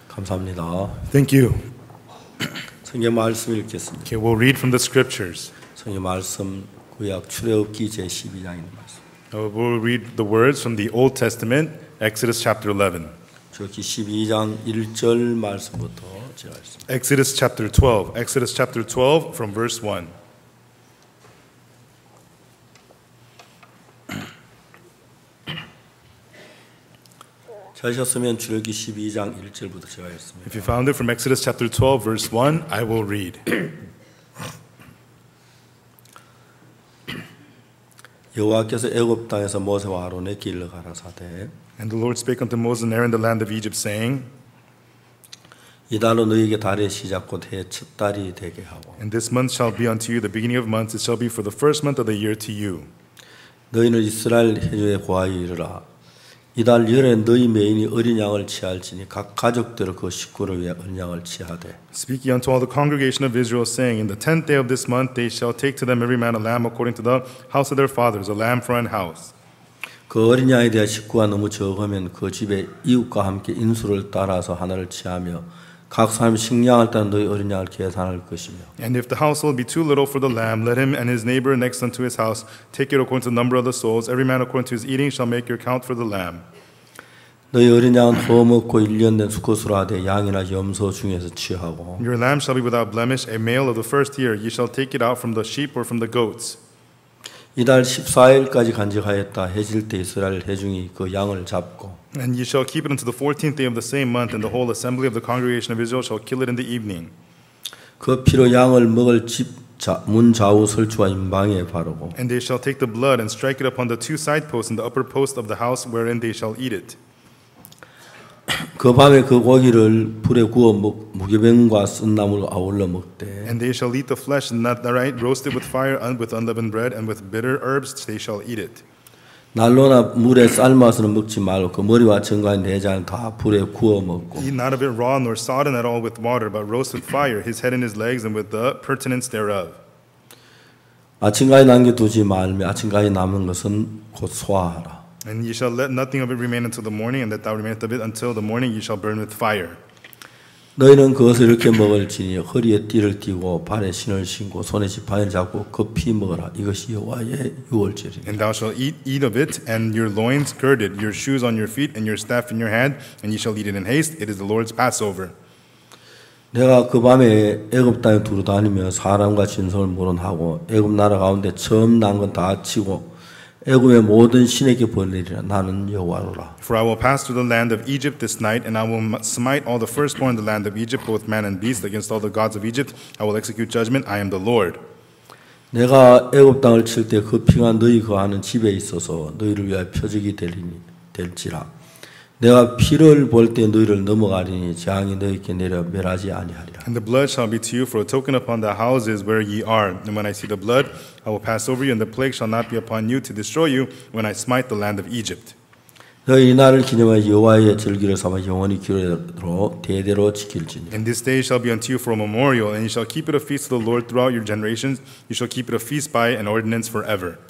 감사합니다. Thank you. 성경 말씀 읽겠습니다. Okay, we'll read from the scriptures. 성경 말씀 구약 출애굽기 제 12장의 말씀. We'll read the words from the Old Testament, Exodus chapter 11. 출애굽기 12장 1절 말씀부터 제가 읽습니다. Exodus chapter 12. Exodus chapter 12 from verse 1. 찾으셨으면 출애굽기 12장 1절부터 제가 읽습니다. If you found it from Exodus chapter 12 verse 1, I will read. 여호와께서 애굽 땅에서 모세와 아론에게 일러 가라사대 And the Lord spake unto Moses and Aaron in the land of Egypt, saying, 이달로 너희에게 달의 시작 곧 해의 첫 달이 되게 하고 And this month shall be unto you the beginning of months, it shall be for the first month of the year to you. 너희는 이스라엘 회중에 고하여 이르라 이달 열에 너희 메인이 어린 양을 취할지니 각 가족대로 그 식구를 위해 어린 양을 취하되 Speak ye unto all the congregation of Israel, saying, In the 10th day of this month they shall take to them every man a lamb according to the house of their fathers, a lamb for an house. 그 어린 양에 대한 식구가 너무 적으면 그 집에 이웃과 함께 인수를 따라서 하나를 취하며 각 사람이 식량을 따라 너희 어린 양을 계산할 것이며 And if the household be too little for the lamb, let him and his neighbor next unto his house take it according to the number of the souls. Every man according to his eating shall make your count for the lamb. 너희 어린 양은 허먹고 1년 된 수컷으로 하되 양이나 염소 중에서 취하고 Your lamb shall be without blemish, a male of the first year. Ye shall take it out from the sheep or from the goats. 이달 14일까지 간직하였다 해질 때 이스라엘 회중이 그 양을 잡고 And ye shall keep it unto the 14th day of the same month, and the whole assembly of the congregation of Israel shall kill it in the evening. 그 피로 양을 먹을 집 문 좌우 설주와 임방에 바르고 And they shall take the blood and strike it upon the two side posts and the upper post of the house wherein they shall eat it. 그 밤에 그 고기를 불에 구워 무교병과 쓴 나물로 아울러 먹되 And they shall eat the flesh and not the right, roasted with fire and with unleavened bread and with bitter herbs they shall eat it. 난로나 물에 삶아서는 먹지 말고 그 머리와 정관 내장을 다 불에 구워 먹고 Eat not of it raw nor sodden at all with water, but roast with fire his head and his legs and with the pertinence thereof. 아침까지 남겨두지 말며 아침까지 남은 것은 곧 소화하라. And ye shall let nothing of it remain until the morning, and that thou remainest of it until the morning ye shall burn with fire. 너희는 그것을 이렇게 먹을지니 허리에 띠를 띠고 발에 신을 신고 손에 지팡이를 잡고 급히 먹어라. 이것이 여호와의 유월절이니. And thou shalt eat of it, and your loins girded, your shoes on your feet, and your staff in your hand, and ye shall eat it in haste. It is the Lord's Passover. 내가 그 밤에 애굽 땅에 두루 다니며 사람과 진솔을 모론하고 애굽 나라 가운데 처음 난 건 다 치고 애굽의 모든 신에게 벌리리라. 나는 여호와로라. For I will pass through the land of Egypt this night, and I will smite all the firstborn in the land of Egypt, both man and beast, against all the gods of Egypt. I will execute judgment. I am the Lord. 내가 애굽 땅을 칠 때 그 피가 너희 거하는 집에 있어서 너희를 위하여 표적이 될지라. 내가 피를 볼 때 너희를 넘어가리니 재앙이 너희에게 내려 멸하지 아니하리라. And the blood shall be to you for a token upon the houses where ye are. And when I see the blood, I will pass over you, and the plague shall not be upon you to destroy you when I smite the land of Egypt. 너희 이 날을 기념하여 여호와의 절기를 삼아 영원히 기록으로 대대로 지킬지니. And this day shall be unto you for a memorial, and you shall keep it a feast to the Lord throughout your generations. You shall keep it a feast by an ordinance forever.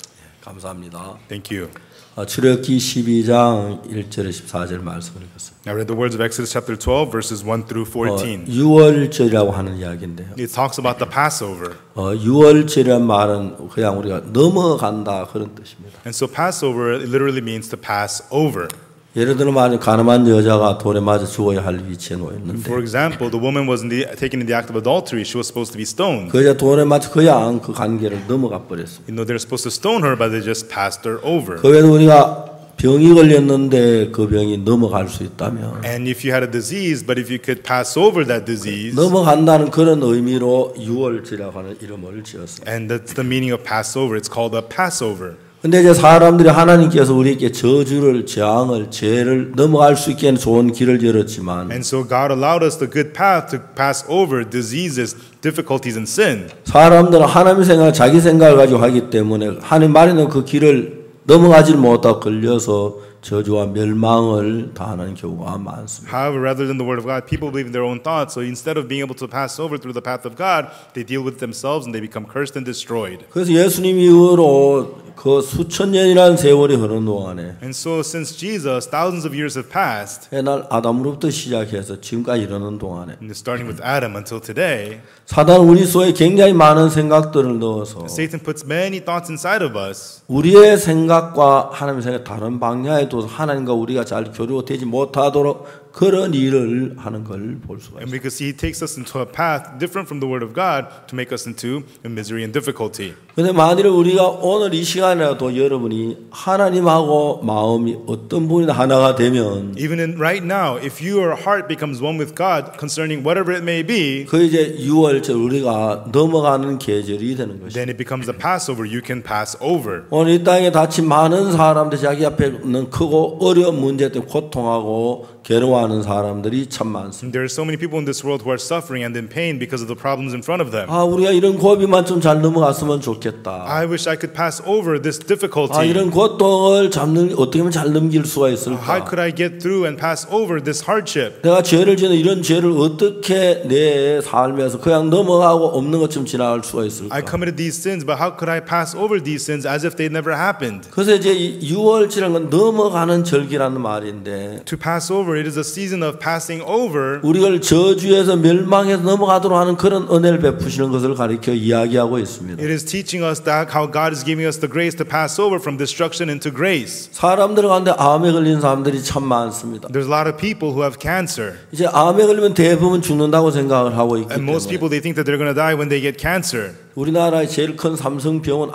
감사합니다. Thank you. 출애굽기 12장 1절에 14절 말씀을 읽었습니다. I read the words of Exodus chapter 12 verses 1 through 14. 유월절이라고 하는 이야기인데요. It talks about the Passover. 유월절이란 말은 그냥 우리가 넘어간다 그런 뜻입니다. And so Passover it literally means to pass over. 예를 들어 말하면 가늠한 여자가 돌에 맞아 죽어야 할 위치에 놓였는데 For example, the woman was taken in the act of adultery. She was supposed to be stoned. 그 여자 돌에 맞아 그냥 그 관계를 넘어가 버렸습니다. You know, they're supposed to stone her, but they just passed her over. 그 외에도 우리가 병이 걸렸는데 그 병이 넘어갈 수 있다면 And if you had a disease, but if you could pass over that disease, 넘어간다는 그런 의미로 유월절이라고 하는 이름을 지었습니다. and that's the meaning of Passover. It's called a Passover. 근데 이제 사람들이 하나님께서 우리에게 저주를, 재앙을, 죄를 넘어갈 수 있게 하는 좋은 길을 열었지만 And so God allowed us the good path to pass over diseases, difficulties, and sin. 사람들은 하나님 생각, 자기 생각을 가지고 하기 때문에 하나님 말에는 그 길을 넘어가지 못하고 걸려서 저주와 멸망을 당하는 경우가 많습니다. However, rather than the word of God, people believe in their own thoughts. So instead of being able to pass over through the path of God, they deal with themselves and they become cursed and destroyed. 그래서 예수님 이후로 그 수천 년이라는 세월이 흐른 동안에 And so since Jesus, thousands of years have passed, 옛날 아담으로부터 시작해서 지금까지 이르는 동안에 and starting with Adam until today, 사단은 우리 속에 굉장히 많은 생각들을 넣어서 Satan puts many thoughts inside of us. 우리의 생각과 하나님의 생각 다른 방향에 둬서 하나님과 우리가 잘 교류되지 못하도록 그런 일을 하는 걸 볼 수가 And 있습니다. because he takes us into a path different from the word of God to make us into a misery and difficulty. 그런데 만일 우리가 오늘 이 시간이라도 여러분이 하나님하고 마음이 어떤 분이나 하나가 되면 Even in right now, if your heart becomes one with God concerning whatever it may be, 그 이제 6월절 우리가 넘어가는 계절이 되는 것입니다. then it becomes a Passover you can pass over. 오늘 이 땅에 다친 많은 사람들 자기 앞에 있는 크고 어려운 문제 때문에 고통하고 괴로워하는 사람들이 참 많습니다. There are so many people in this world who are suffering and in pain because of the problems in front of them. 아, 우리가 이런 고비만 좀 잘 넘어갔으면 좋겠다. I wish I could pass over this difficulty. 아, 이런 고통을 어떻게 하면 잘 넘길 수가 How 있을까? could I get through and pass over this hardship? 내가 죄를 지는 이런 죄를 어떻게 내 삶에서 그냥 넘어가고 없는 것처럼 지나갈 수가 있을까? I committed these sins, but how could I pass over these sins as if they never happened? 그래서 이제 6월절이라는 건 넘어가는 절기라는 말인데 To pass over, it is a season of passing over. 우리를 저주에서 멸망해서 넘어가도록 하는 그런 은혜를 베푸시는 것을 가리켜 이야기하고 있습니다. It is teaching us that how God is giving us the grace to pass over from destruction into grace. 사람들 가운데 암에 걸린 사람들이 참 많습니다. There's a lot of people who have cancer, 이제 암에 걸리면 대부분 죽는다고 생각을 하고 있기 and most 때문에 people they think that they're going to die when they get cancer. 우리나라의 제일 큰 삼성병원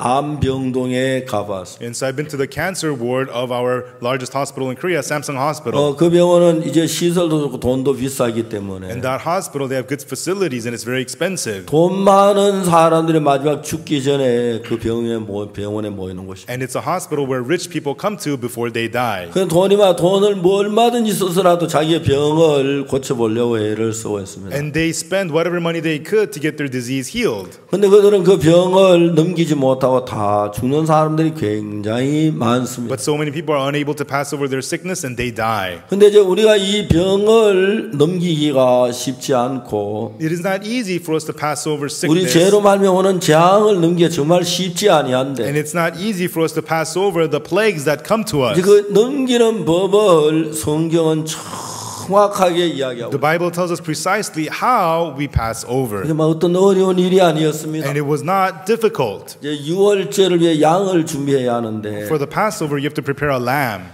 암병동에 가봤습니다. And so I've been to the cancer ward of our largest hospital in Korea, Samsung Hospital. 그 병원은 이제 시설도 좋고 돈도 비싸기 때문에 And that hospital, they have good facilities and it's very expensive. 돈 많은 사람들이 마지막 죽기 전에 그 병원에 모이는 곳입니다. And it's a hospital where rich people come to before they die. 그 돈을 뭐 얼마든지 써서라도 자기의 병을 고쳐보려고 애를 쓰고 있습니다. And they spend whatever money they could to get their disease healed. 근데 그들은 그 병을 넘기지 못하고 다 죽는 사람들이 굉장히 많습니다. But so many people are unable to pass over their sickness and they die. 근데 이제 우리가 이 병을 넘기기가 쉽지 않고 It is not easy for us to pass over 우리 sickness. 죄로 말미암아 오는 재앙을 넘기기 정말 쉽지 아니한데 And it's not easy for us to pass over the plagues that come to us. 이제 그 넘기는 법을 성경은 정확하게 이야기하고 The Bible tells us precisely how we pass over. 이게 막 어떤 어려운 일이 아니었습니다. And it was not difficult. 이제 6월절을 위해 양을 준비해야 하는데 For the Passover, you have to prepare a lamb.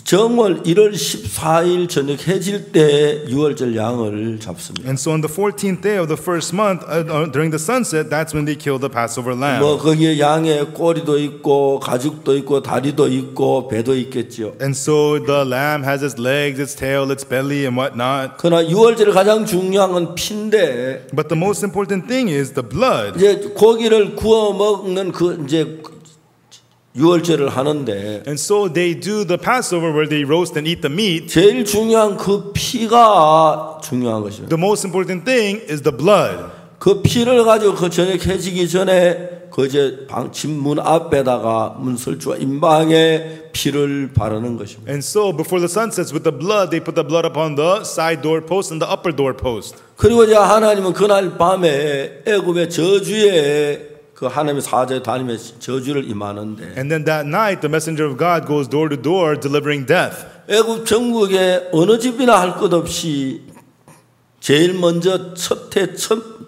정월 1월 14일 저녁 해질 때 6월절 양을 잡습니다. And so on the 14th day of the first month, during the sunset, that's when they kill the Passover lamb. 뭐 거기에 양의 꼬리도 있고 가죽도 있고 다리도 있고 배도 있겠죠. And so the lamb has its legs, its tail, its belly, and whatnot. 그러나 6월절에 가장 중요한 건 피인데 But the most important thing is the blood. 이제 고기를 구워 먹는 그 이제 6월절을 하는데 And so they do the Passover where they roast and eat the meat. 제일 중요한 그 피가 중요한 것입니다. The most important thing is the blood. 그 피를 가지고 그 저녁 해지기 전에 그 이제 집 문 앞에다가 문설주와 임방에 피를 바르는 것입니다. And so before the sun sets with the blood, they put the blood upon the side doorpost and the upper doorpost. 그리고 이제 하나님은 그날 밤에 애굽의 저주에 그 하나님의 사자에 다니면서 저주를 임하는데 And then that night, the messenger of God goes door to door delivering death. 애굽 전국에 어느 집이나 할 것 없이 제일 먼저 첫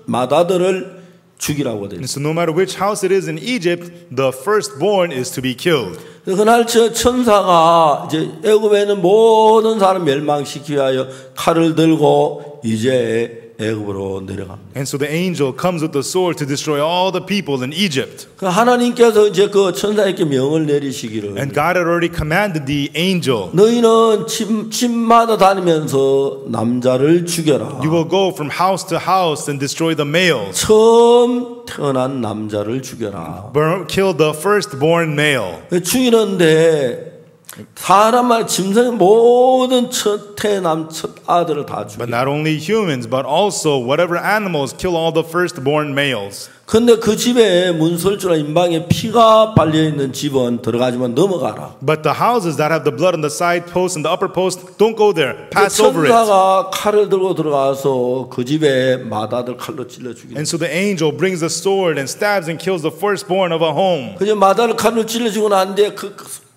마다들을 죽이라고 돼 있어요. And so no matter which house it is in Egypt, the firstborn is to be killed. 그날 저 천사가 이제 애굽에 있는 모든 사람 멸망시키기 위하여 칼을 들고 이제 애굽으로 내려갑니다. And so the angel comes with the sword to destroy all the people in Egypt. 그 하나님께서 이제 그 천사에게 명을 내리시기를 And God had already commanded the angel, 너희는 집마다 다니면서 남자를 죽여라. you will go from house to house and destroy the males. 처음 태어난 남자를 죽여라. Kill the firstborn male. 죽이는데 사람만 짐승의 모든 첫 태남 첫 아들을 다 죽여. But not only humans, but also whatever animals, kill all the firstborn males. 근데 그 집에 문설주나 임방에 피가 발려 있는 집은 들어가지만 넘어가라. But the houses that have the blood on the side post and the upper post, don't go there. Pass over it. 천사가 칼을 들고 들어가서 그 집에 맏아들 칼로 찔러 죽이는. And so the angel brings a sword and stabs and kills the firstborn of a home. 그저 맏아들 칼로 찔러 죽고 난데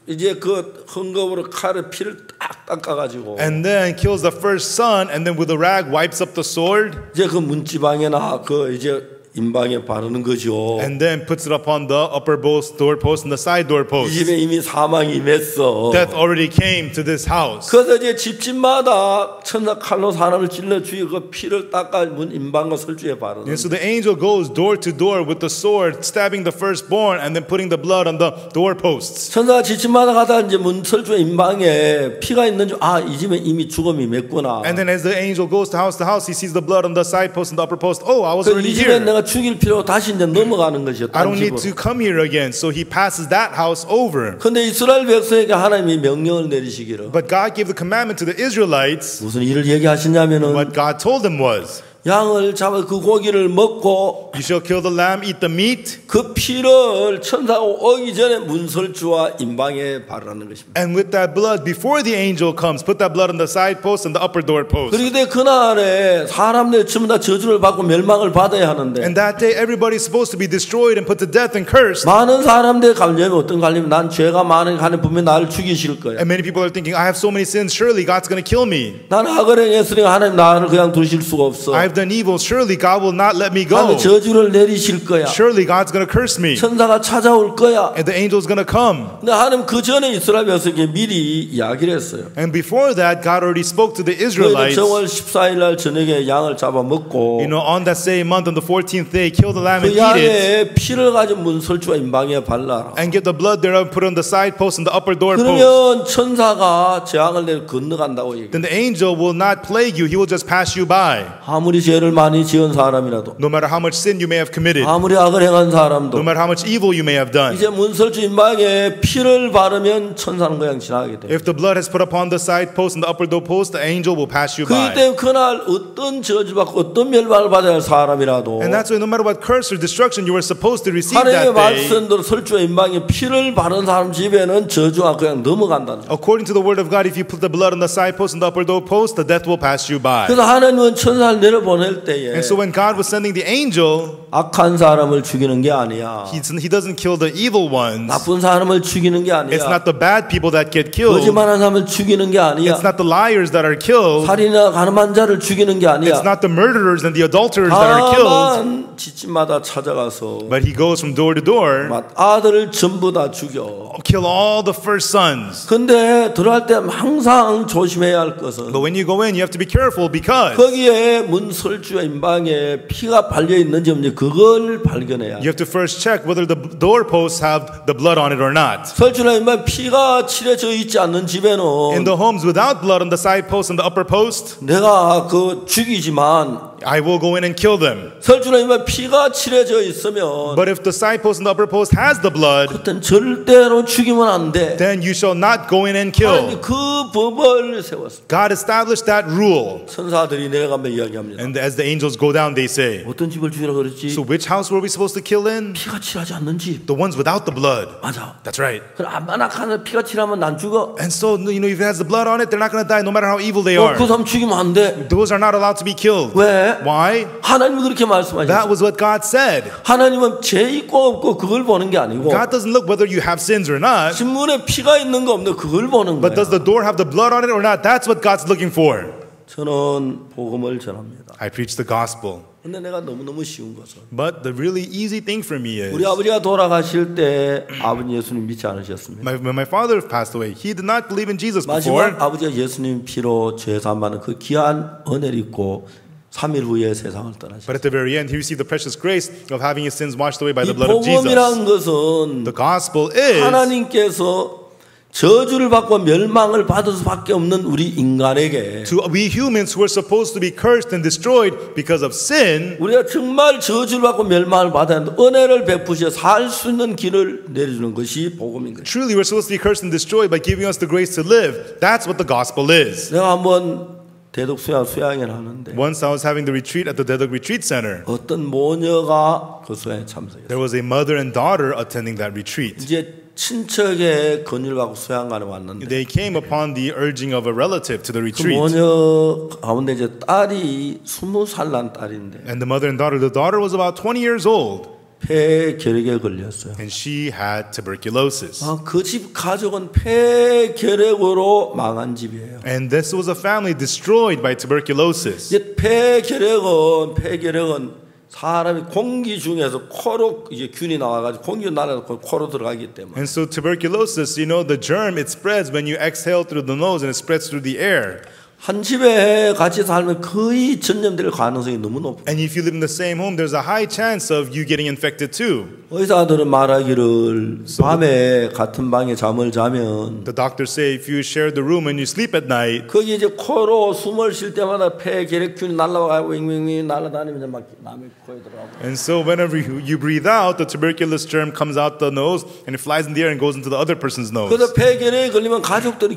이제 그 헝겊으로 칼에 피를 딱 닦아가지고. And then kills the first son, and then with a rag wipes up the sword. 이제 그 문지방에나 그 이제 임방에 바르는 거죠. And then puts it upon the upper doorpost and the side 이 doorpost. 집에 이미 사망이 임했어. Death already came to this house. 그래서 이제 집집마다 천사 칼로 사람을 찔러 죽이고 그 피를 닦아 문 임방과 설주에 바르는. And so the angel goes door to door with the sword, stabbing the firstborn, and then putting the blood on the doorposts. 천사가 집집마다 가다 이제 문 설주 임방에 피가 있는 줄 이 집에 이미 죽음이 맺구나. And then as the angel goes to house, he sees the blood on the side post and the upper post. Oh, I was already 이 집에 here. 내가 죽일 필요 다시 이제 넘어가는 것이요. I don't need to come here again. So he passes that house over. 근데 이스라엘 백성에게 하나님이 명령을 내리시기를. But God gave the commandment to the Israelites. 무슨 일을 얘기하시냐면은 What God told them was, 양을 잡아 그 고기를 먹고 you shall kill the lamb, eat the meat, 그 피를 천사가 오기 전에 문설주와 임방에 바르라는 것입니다. and with that blood, before the angel comes, put that blood on the side post and the upper door post. 그런데 그날에 사람들 전부 다 저주를 받고 멸망을 받아야 하는데 And that day, everybody's supposed to be destroyed and put to death and cursed. 많은 사람들의 관념이 어떤 관념이 난 죄가 많으니까 하나님 분명히 나를 죽이실 거야. And many people are thinking, I have so many sins, surely God's going to kill me. 나는 악을 행했으니까 하나님 나를 그냥 두실 수가 없어. I've done evil, surely God will not let me go. 하나님 저주를 내리실 거야. Surely God's going to curse me. 천사가 찾아올 거야. And the angel's going to come. 근데 하나님 그 전에 이스라엘 백성에게 미리 이야기를 했어요. And before that, God already spoke to the 너희는 Israelites. 정월 14일 날 저녁에 양을 잡아 먹고 You know, on that same month, on the 14th day, kill the lamb 그 and eat it. 양의 피를 가지고 문설주와 임방에 발라라. And get the blood thereof, put on the side post and the upper door post. 그러면 천사가 재앙을 내려 건너간다고 얘기해요. Then the angel will not plague you, he will just pass you by. 아무리 죄를 많이 지은 사람이라도 No matter how much sin you may have committed, 아무리 악을 행한 사람도 no matter how much evil you may have done. 이제 문설주 임방에 피를 바르면 천사는 그냥 지나가게 돼요. If the blood has put upon the side post and the upper door post, the angel will pass you 그렇기 by. 때문에 그날 어떤 저주받고 어떤 멸망을 받아야 할 사람이라도 And that's why no matter what curse or destruction you were supposed to receive 하나님의 that day, 말씀대로 설주와 임방에 피를 바른 사람 집에는 저주가 그냥 넘어간다는 거예요. according to the word of God, if you put the blood on the side post and the upper door post, the death will pass you by. 그래서 하나님은 천사를 내려보낼 때에 And so when God was sending the angel, 악한 사람을 죽이는 게 아니야. he doesn't kill the evil ones. 나쁜 사람을 죽이는 게 It's 아니야. not the bad people that get killed. 거짓말하는 사람을 죽이는 게 아니야. It's not the liars that are killed. 살인이나 가늠한 자를 죽이는 게 아니야. It's not the murderers and the adulterers that are killed. 다만 집집마다 찾아가서 But he goes from door to door, 아들을 전부 다 죽여. kill all the first sons. 근데 들어갈 때 항상 조심해야 할 것은 But when you go in, you have to be careful because 거기에 문설주와 임방에 피가 발려 있는지 없는지 그걸 발견해야 돼. you have to first check whether the doorposts have the blood on it or not. 설주나 임방에 피가 칠해져 있지 않는 집에는 In the homes without blood on the side post and the upper post, 내가 그 죽이지만 I will go in and kill them. 설주나 임방에 피가 칠해져 있으면 But if the side post and the upper post has the blood, 그땐 절대로 죽이면 안 돼. then you shall not go in and kill. 하나님이 그 법을 세웠습니다. God established that rule. 천사들이 내려가며 이야기합니다. And as the angels go down, they say, 어떤 집을 죽이라고 그랬지? so which house were we supposed to kill in? 피가 칠하지 않는 집. The 오nes without the blood. 맞아. That's right. 그럼 안만 악한 피가 칠하면 난 죽어. And so, you know, if it has the blood on it, they're not going to die no matter how evil they are. 그 사람 죽이면 안 돼. Those are not allowed to be killed. 왜? Why? 하나님이 그렇게 That 말씀하셨어요. was what God said. 하나님은 죄 있고 없고 그걸 보는 게 아니고 God doesn't look whether you have sins or not, 신문에 피가 있는 거 없는 그걸 보는 but does 거예요. the door have the blood on it or not? That's what God's looking for. 저는 복음을 전합니다. I preach the gospel. 근데 내가 너무너무 쉬운 것은 But the really easy thing for me is, 우리 아버지가 돌아가실 때 아버지 예수님 믿지 않으셨습니다. when my father passed away, he did not believe in Jesus before. 마지막 아버지가 예수님 피로 죄 사함받는 그 귀한 은혜를 입고 3일 후에 세상을 But 떠나셨어요. at the very end, he received the precious grace of having his sins washed away by 이 the blood of Jesus. 복음이란 것은 The gospel is 하나님께서 저주를 받고 멸망을 받을 수밖에 없는 우리 인간에게 to we humans who are supposed to be cursed and destroyed because of sin. 우리가 정말 저주를 받고 멸망을 받아야 하는데 은혜를 베푸셔 살 수 있는 길을 내려주는 것이 복음인 거예요. Truly, we're supposed to be cursed and destroyed by giving us the grace to live. That's what the gospel is. 내가 한번 대독 수양회를 하는데 Once I was having the retreat at the Dedok Retreat Center. 어떤 모녀가 그 수양에 참석했어요. There was a mother and daughter attending that retreat. 이제 친척의 권유를 받고 수양관에 왔는데 They came upon the urging of a relative to the 그 retreat. 모녀 가운데 이제 딸이 20살 난 딸인데 And the mother and daughter, the daughter was about 20 years old. 폐결핵에 걸렸어요. And she had tuberculosis. 그 집 가족은 폐결핵으로 망한 집이에요. And this was a family destroyed by tuberculosis. 이제 폐결핵은 사람이 공기 중에서 코로 이제 균이 나와가지고 공기 날아서 코로 들어가기 때문에. And so tuberculosis, you know, the germ, it spreads when you exhale through the nose and it spreads through the air. 한 집에 같이 살면 거의 전염될 가능성이 너무 높아요. And if you live in the same home, there's a high chance of you getting infected too. 의사들은 말하기를 밤에 같은 방에 잠을 자면 The doctors say if you share the room and you sleep at night, 거기 이제 코로 숨을 쉴 때마다 폐결핵균이 날아와가지고 윙윙윙 날아다니면서 막 남의 코에 들어가고. and so whenever you breathe out, the tuberculosis germ comes out the nose and it flies in the air and goes into the other person's nose. 그래서 폐결핵에 걸리면 가족들이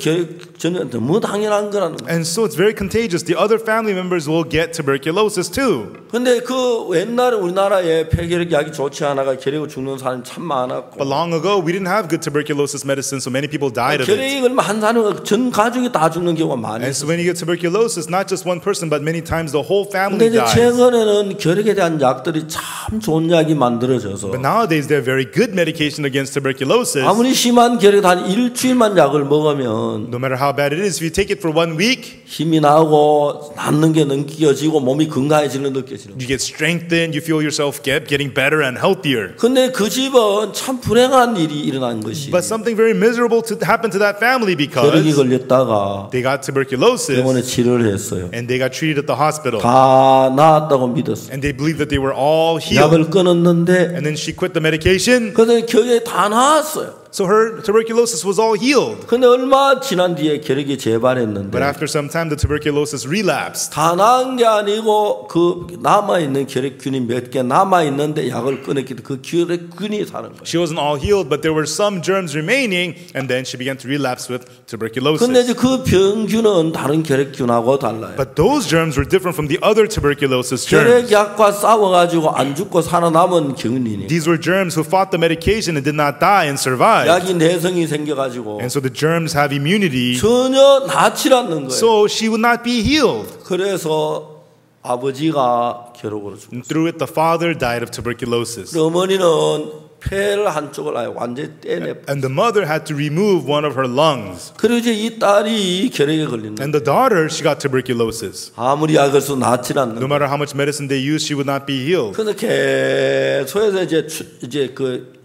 전염 너무 당연한 거라는 거예요. And so it's very contagious. The other family members will get tuberculosis too. 근데 그 옛날에 우리나라에 폐결핵 약이 좋지 않아가 결핵으로 죽는 사람이 참 많았고. But long ago, we didn't have good tuberculosis medicine, so many people died of it. 결핵이 걸리면 한 사람은 전 가족이 다 죽는 경우가 많이 And so 있어요. when you get tuberculosis, not just one person, but many times the whole 근데 family 이제 dies. 최근에는 결핵에 대한 약들이 참 좋은 약이 만들어져서 But nowadays, there are very good medication against tuberculosis. 아무리 심한 결핵 한 일주일만 약을 먹으면 No matter how bad it is, if you take it for 1 week, 힘이 나고 낫는 게 느껴지고 몸이 건강해지는 게 느껴지는 거예요. you get strengthened, you feel yourself getting better and healthier. 근데 그 집은 참 불행한 일이 일어난 것이 But something very miserable happened to that family 결핵이 because 걸렸다가 they got tuberculosis 병원에 치료를 했어요. and they got treated at the hospital. 다 나았다고 믿었어요. And they believed that they were all healed. 약을 끊었는데 And then she quit the medication, 그래서 결핵이 다 나았어요. so her tuberculosis was all healed. 근데 얼마 지난 뒤에 결핵이 재발했는데 But after some time, the tuberculosis relapsed. 다 나은 게 아니고 그 남아있는 결핵균이 몇 개 남아있는데 약을 끊었기 때문에 그 결핵균이 사는 거예요. She wasn't all healed, but there were some germs remaining, and then she began to relapse with 근데 tuberculosis. 이제 그 병균은 다른 결핵균하고 달라요. But those germs were different from the other tuberculosis germs. 결핵약과 싸워가지고 안 죽고 살아남은 경인이니 These were germs who fought the medication and did not die and survived. 약이 내성이 생겨가지고 And so the germs have immunity, 전혀 낫질 않는 거예요. so she would not be healed. 그래서 아버지가 결핵으로 죽었어요. And through it, the father died of tuberculosis. 어머니는 폐를 한쪽을 아예 완전히 떼내. And the mother had to remove one of her lungs. 그리고 이제 이 딸이 결핵에 걸린다. And the daughter, she got tuberculosis. 아무리 약을 써도 낫질 않는 No 거예요. matter how much medicine they used, she would not be healed. 그래서 계속해서 이제 그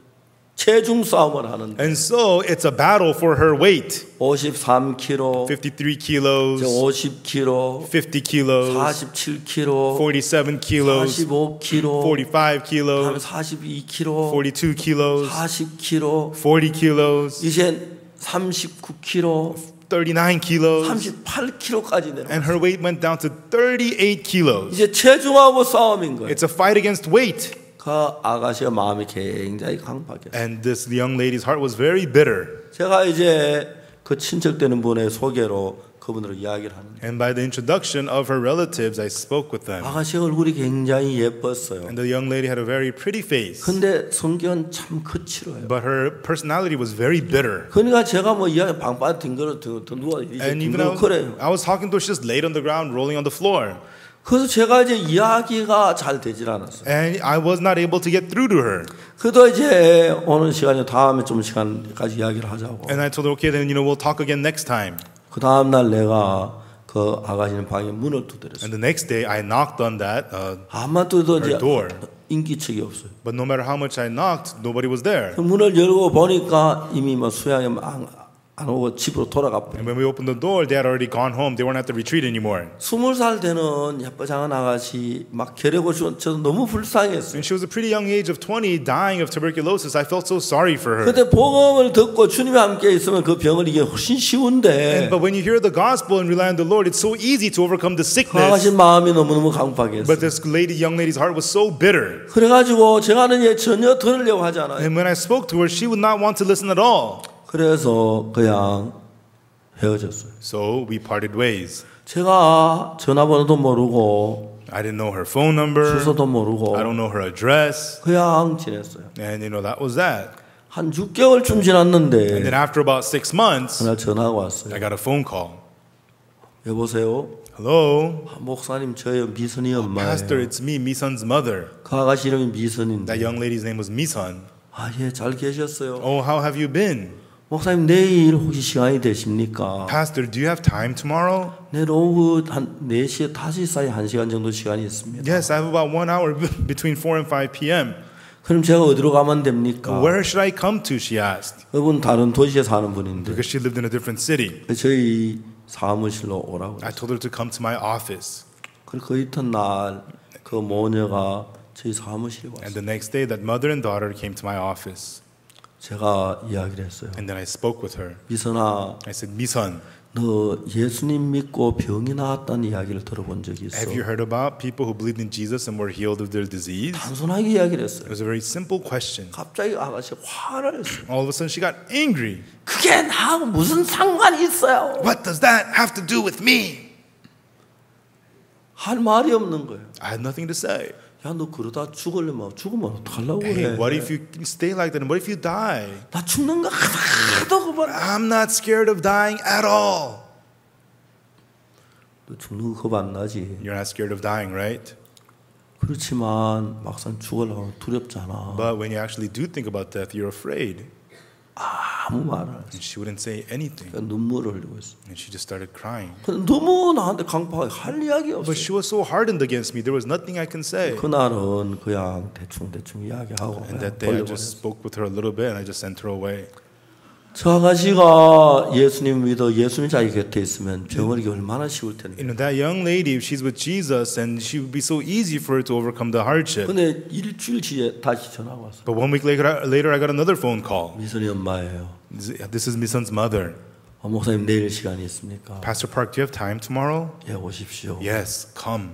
체중 싸움을 하는데 And so it's a battle for her weight. 53kg, 53 kilos, 50kg, 50 kilos, 47kg, 47 kilos, 45kg, 45 kilos, 42kg, 42 kilos, 40kg, 40 kilos, 이제 39kg, 39 kilos, 38kg까지 내려. and her weight went down to 38 kilos. 이제 체중하고 싸움인 거예요. It's a fight against weight. 그 아가씨의 마음이 굉장히 강박했어요. And this young lady's heart was very bitter. 제가 이제 그 친척되는 분의 소개로 그분으로 이야기를 하는데 And by the introduction of her relatives, I spoke with them. 아가씨 얼굴이 굉장히 예뻤어요. And the young lady had a very pretty face. 근데 성격은 참 거칠어요. But her personality was very bitter. 그러니까 제가 뭐 이야기 방바닥 뒹굴어 누가 이제 And even 뒹굴어 그래요. I was talking to her, she just laid on the ground, rolling on the floor. 그래서 제가 이제 이야기가 잘 되질 않았어요. And I was not able to get through to her. 그래도 이제 오는 시간에 다음에 좀 시간까지 이야기를 하자고. And I told her, okay, then, we'll talk again next time. 그 다음 날 내가 그 아가씨는 방에 문을 두드렸어요. And the next day, I knocked on that, 아마 또 이제 her door. 인기척이 없어요. But no matter how much I knocked, nobody was there. 그 문을 열고 보니까 이미 뭐 수양에 안 오고 집으로 돌아가 버려. And when we opened the door, they had already gone home. They weren't at the retreat anymore. 20살 되는 예뻐장한 아가씨 막 결핵을 저도 너무 불쌍했어요. And she was a pretty young age of 20, dying of tuberculosis. I felt so sorry for her. 그때 복음을 듣고 주님과 함께 있으면 그 병을 이게 훨씬 쉬운데 But when you hear the gospel and rely on the Lord, it's so easy to overcome the 그 sickness. 아가씨 마음이 너무너무 강팍했어요. But this young lady's heart was so bitter. 그래가지고 제가 하는 얘기 전혀 들으려고 하지 않아요. And when I spoke to her, she would not want to listen at all. 그래서 그냥 헤어졌어요. So we parted ways. 제가 전화번호도 모르고 I didn't know her phone number. 주소도 모르고 I don't know her address. 그냥 지냈어요. And that was that. 한 6개월쯤 And 지났는데 then after about 6 months, 그날 전화가 왔어요. I got a phone call. 여보세요? Hello? 목사님 저요 미선이 Pastor, 엄마예요. it's me, Misun's mother. 그 아가씨 이름이 That 미선인데 young lady's name was Misun. 아 예 잘 계셨어요. Oh, how have you been? 목사님 내일 혹시 시간이 되십니까? Pastor, do you have time tomorrow? 내일 오후 한 4시에 5시 사이 1시간 정도 시간이 있습니다. Yes, I have about 1 hour between 4 and 5 p.m. 그럼 제가 어디로 가면 됩니까? Where should I come to? She asked. 그분 다른 도시에 사는 분인데 Because she lived in a different city. 저희 사무실로 오라고 I told her to come to my office. 그리고 그 이튿날 그 모녀가 저희 사무실에 And 왔어요. the next day, that mother and daughter came to my office. 제가 이야기를 했어요. And then I spoke with her. 미선아, I said, Misun, 너 예수님 믿고 병이 나았다는 이야기를 들어본 적이 있어? have you heard about people who believed in Jesus and were healed of their disease? 단순하게 이야기를 It 했어요. was a very simple question. 갑자기 아가씨가 화를 했어요. All of a sudden, she got angry. 그게 나하고 무슨 상관이 있어요? What does that have to do with me? 할 말이 없는 거예요. I had nothing to say. 야, 너 그러다 죽으면 어떡하려고 Hey, 그래? what if you stay like that? And what if you die? 나 죽는 거 하나도 겁 안 나. I'm not scared of dying at all. 너 죽는 거 겁 안 나지. You're not scared of dying, right? 그렇지만 막상 죽으려고 두렵잖아. But when you actually do think about death, you're afraid. 아무 말을 안 했어. And she wouldn't say anything. 그러니까 눈물을 흘리고 있어. And she just started crying. 근데 너무 나한테 강팍하게 할 이야기 But 없어. she was so hardened against me. There was nothing I can say. 그날은 그냥 대충 이야기하고 And 그냥 that day I 돌려보냈어. just spoke with her a little bit and I just sent her away. 저 아가씨가 예수님 믿어 예수님 자기 곁에 있으면 병원이 얼마나 쉬울 텐데. That young lady, if she's with Jesus, and she would be so easy for her to overcome the hardship. 근데 일주일 뒤에 다시 전화가 왔어. But 1 week later, I got another phone call. 미선이 엄마예요. This is Misun's mother. 목사님 내일 시간이 있습니까? Pastor Park, do you have time tomorrow? 예, 오십시오. Yes, come.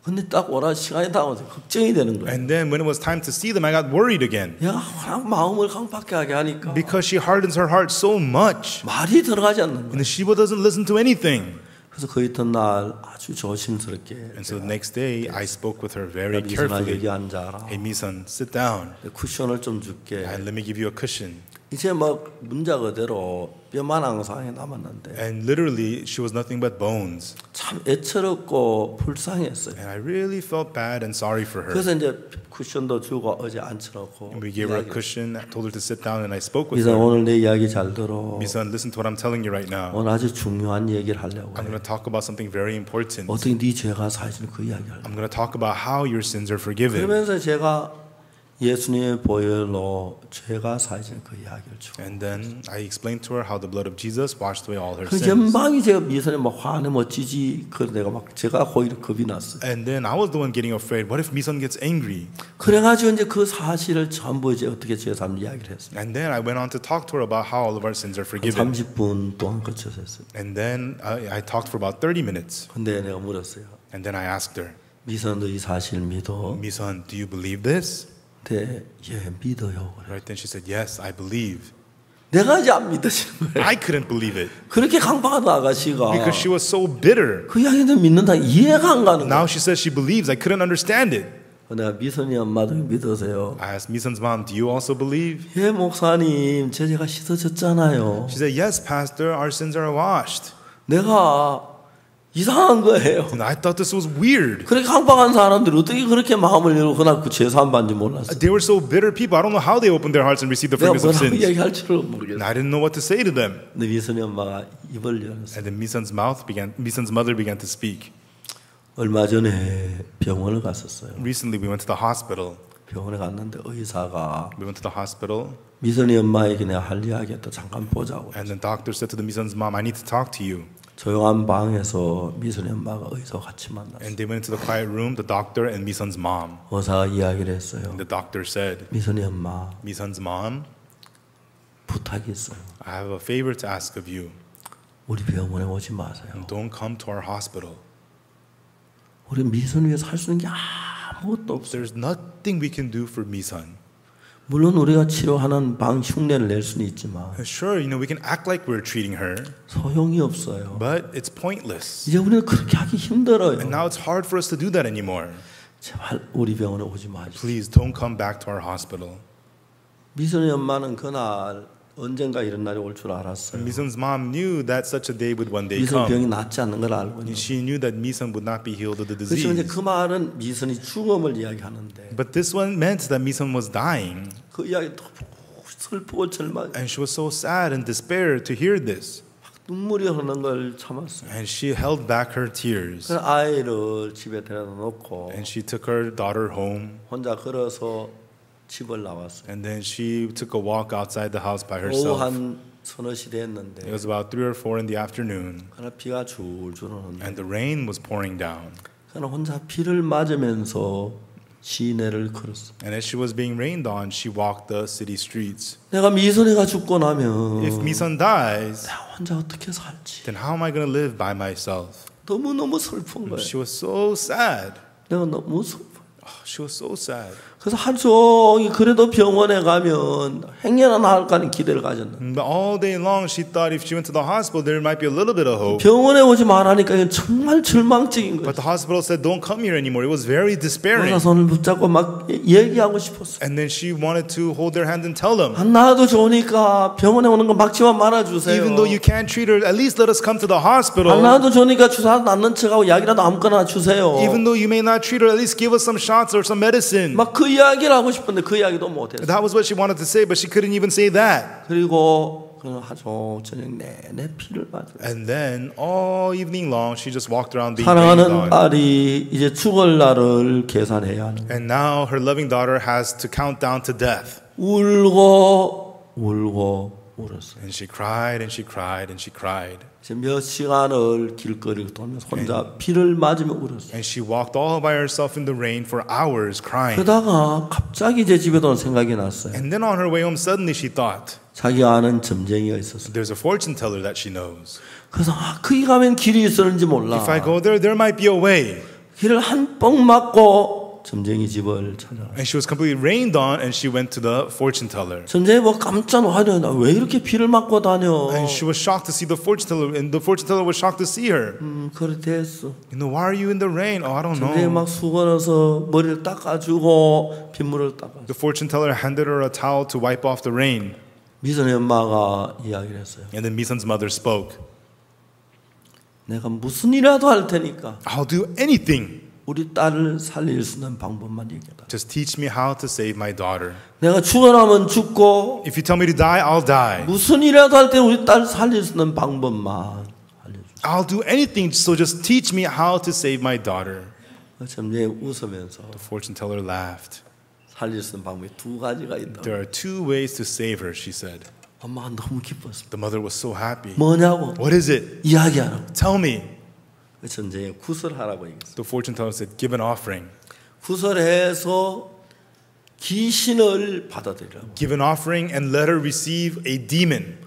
근데 딱 오라 시간이 다가와서 걱정이 되는 거예요. And then when it was time to see them, I got worried again. 야, 그냥 마음을 강팍하게 하니까 Because she hardens her heart so much. 말이 들어가지 않는 거예요. And Sheba doesn't listen to anything. 그래서 그 이튿날 아주 조심스럽게 And so the next day, I spoke with her very 미선아 carefully. 여기 앉아라. Hey, Misun, sit down. 쿠션을 좀 줄게. And let me give you a cushion. 이제 막 문자 그대로 뼈만 앙상하게 남았는데 And literally, she was nothing but bones. 참 애처롭고 불쌍했어요. And I really felt bad and sorry for her. 그래서 이제 쿠션도 주고 어제 앉혀놓고 And we gave her a cushion, told her to sit down, and I spoke with 미선 her. 오늘 내 이야기 잘 들어. Misun, listen to what I'm telling you right now. 오늘 아주 중요한 얘기를 하려고 I'm 해. going to talk about something very important. 어떻게 네 죄가 사해지는 그 이야기 하려고. I'm going to talk about how your sins are forgiven. 그러면서 제가 예수님의 보혈로 죄가 사해지는 그 이야기를 주고 And then I explained to her how the blood of Jesus washed away all her 그 sins. 전방이 제가 미선에 막 화내 멋지지 그 내가 막 제가 오히려 겁이 났어요. And then I was the one getting afraid. What if Misun gets angry? 그래가지고 이제 그 사실을 전부 이제 어떻게 제가 삶 이야기를 했어요. And then I went on to talk to her about how all of our sins are forgiven. 30분 동안 거쳐서 했어요. And then I talked for about 30 minutes. 근데 내가 물었어요. And then I asked her, 미선 너 이 사실 믿어? Misun, do you believe this? 네, 예 믿어요. 그래. Right then she said, yes, I believe. 내가 이제 안 믿어지는 거예요. I couldn't believe it 그렇게 강박한 아가씨가 because she was so bitter. 그 이야기는 믿는다 이해가 안 가는 Now 거예요. she says she believes. I couldn't understand it. 내가 미선이 엄마도 믿으세요. I asked Misun's mom, do you also believe? 예 목사님 제가 씻어졌잖아요. She said, yes, Pastor, our sins are washed. 내가 이상한 거예요. And I thought this was weird. 그렇게 강박한 사람들이 어떻게 그렇게 마음을 열고 그날 그 죄사함 받는지 몰랐어요. They were so bitter people. I don't know how they opened their hearts and received the 내가 forgiveness of 뭐라고 sins. 이야기할 줄을 And 모르겠어요. I didn't know what to say to them. 근데 미선이 엄마가 입을 열었어요. And then Misun's mother began to speak. 얼마 전에 병원을 갔었어요. Recently, we went to the hospital. 병원에 갔는데 의사가 We went to the hospital. 미선이 엄마에게 내가 할 이야기했다. 잠깐 보자고. And then doctor said to the Mison's mom, I need to talk to you. 조용한 방에서 미선이 엄마가 의사와 같이 만났어. And they went into the quiet room, the doctor and Mison's mom. 의사가 이야기를 했어요. And the doctor said, 미선이 엄마 Mison's mom, 부탁이 있어요. I have a favor to ask of you. 우리 병원에 오지 마세요. Don't come to our hospital. 우리 미선 위해서 할 수 있는 게 아무것도 없어요. There's nothing we can do for Misun. 물론 우리가 치료하는 방 흉내를 낼 수는 있지만 Sure, we can act like we're treating her, 소용이 없어요. but it's pointless. 이제 우리는 그렇게 하기 힘들어요. And now it's hard for us to do that anymore. 제발 우리 병원에 오지 마십시오. Please don't come back to our hospital. 미선이 엄마는 그날 언젠가 이런 날이 올 줄 알았어요. Misun's mom knew that such a day would one day 미선 병이 come. 낫지 않는 걸 알고 있는. She knew that Misun would not be healed of the 그래서 이제 disease. 그 말은 미선이 죽음을 이야기하는데 But this one meant that Misun was dying. 그 이야기 너무 슬프고 절망, And she was so sad and despair to hear this. 눈물이 흐르는 걸 참았어요. And she held back her tears. 그래서 아이를 집에 데려다 놓고 And she took her daughter home. 혼자 걸어서 집을 나왔어요. And then she took a walk outside the house by 오후 herself. 한 서너 시 It 됐는데 was about 3 or 4 in the afternoon. 그러나 비가 줄줄 오는데 And the rain was pouring down. 그러나 혼자 비를 맞으면서 시내를 걸었어. And as she was being rained on, she walked the city streets. 내가 미선이가 죽고 나면 If Misun dies, 내가 혼자 어떻게 살지? then how am I going to live by myself? 너무너무 슬픈 거예요. She was so sad. 내가 너무 슬퍼. She was so sad. 그래서 하루 종일 그래도 병원에 가면 행여나 나을까는 기대를 가졌는데 But all day long, she thought if she went to the hospital, there might be a little bit of hope. 병원에 오지 말라니까 이건 정말 절망적인 거예요. But the hospital said, don't come here anymore. It was very 의사 despairing. 손을 붙잡고 막 얘기하고 싶었어. And then she wanted to hold their hand and tell them, 안 나와도 좋으니까 병원에 오는 거 막지만 말아주세요. even though you can't treat her, at least let us come to the 안 hospital. 나와도 좋으니까 주사 낫는 척하고 약이라도 아무거나 주세요. Even though you may not treat her, at least give us some shots or some medicine. 막 그 이야기를 하고 싶은데 그 이야기도 못했어. That was what she wanted to say, but she couldn't even say that. 그리고 그는 하루 저녁 내내 피를 맞았어. And then all evening long, she just walked around being 사랑하는 rained on. 딸이 이제 죽을 날을 계산해야 하는. And now her loving daughter has to count down to death. 울고 울었어. And she cried and she cried and she cried. 이제 몇 시간을 길거리를 돌면서 혼자 비를 맞으며 울었어. And she walked all by herself in the rain for hours crying. 그러다가 갑자기 제 집에 온 생각이 났어요. And then on her way home, suddenly she thought, 자기가 아는 점쟁이가 있었어. there's a fortune teller that she knows. 그래서 거기 가면 길이 있었는지 몰라. If I go there, there might be a way. 길을 한 뻥 맞고 점쟁이 집을 찾아가. And she was completely rained on, and she went to the fortune teller. 점쟁이 뭐 깜짝 놀라요. 왜 이렇게 비를 맞고 다녀? And she was shocked to see the fortune teller, and the fortune teller was shocked to see her. 그래 됐어. Why are you in the rain? Oh, I don't 점쟁이 know. 막 수건에서 머리를 닦아주고 빗물을 닦아. The fortune teller handed her a towel to wipe off the rain. 미선의 엄마가 이야기를 했어요. And then Misun's mother spoke. 내가 무슨 일이라도 할 테니까 I'll do anything. 우리 딸을 살릴 수 있는 방법만 얘기해라. Just teach me how to save my daughter. 내가 죽어나면 죽고 If you tell me to die, I'll die. 무슨 일이라도 할 때 우리 딸 살릴 수 있는 방법만 알려주세요. I'll do anything, so just teach me how to save my daughter. 점쟁이 웃으면서 The fortune teller laughed. 살릴 수 있는 방법이 두 가지가 있다. There are 2 ways to save her, she said. 엄마가 너무 기뻤어. The mother was so happy. 뭐냐고 What is it? 이야기하라고. Tell me. 점쟁이 구설하라고 얘기했어. The fortune teller said, give an offering. 구설해서 귀신을 받아들이라고. Give an offering and let her receive a demon.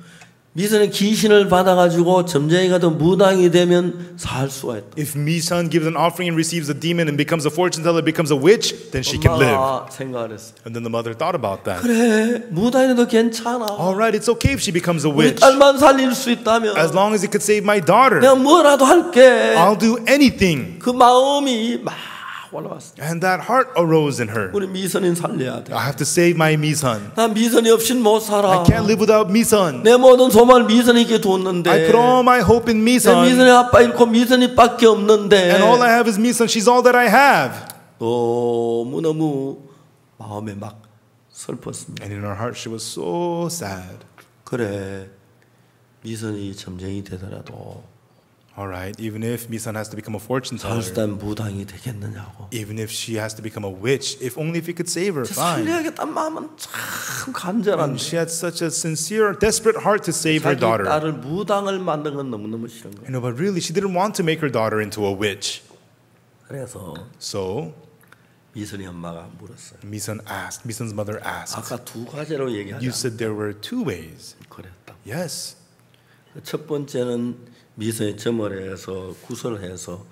미선은 귀신을 받아가지고 점쟁이가 더 무당이 되면 살 수가 있다. If Misun gives an offering and receives a demon and becomes a fortune teller, becomes a witch, then she can live. 엄마가 생각을 했어. And then the mother thought about that. 그래 무당이 도 괜찮아. All right, it's okay if she becomes a 우리 witch. 딸만 살릴 수 있다면 As long as it could save my daughter, 내가 뭐라도 할게. I'll do anything. 그 마음이 막 올라왔어. And that heart arose in her. 우리 미선인 살려야 돼. I have to save my Misun. 난 미선이 없인 못 살아. I can't live without Misun. 내 모든 소망을 미선이께 뒀는데 I put all my hope in 내 Misun. 미선이 아빠 잃고 미선이밖에 없는데 And all I have is Misun. She's all that I have. 너무너무 마음에 막 슬펐습니다. And in her heart, she was so sad. 그래 미선이 점쟁이 되더라도 All right, even if Misun has to become a fortune 살 수 teller, 있다면 무당이 되겠느냐고. even if she has to become a witch, if only if he could save her, fine. 살려야겠다는 마음은 참 간절한데 And she had such a sincere, desperate heart to save her 자기 daughter. 딸을 무당을 만든 건 너무너무 싫은 거예요. You know, but really, she didn't want to make her daughter into a witch. 그래서 So 미선이 엄마가 물었어요. Misun's mother asked, 아까 두 가지로 얘기하자. you said there were two ways. 그랬다. Yes. 첫 번째는 미선이 점을 해서 구설해서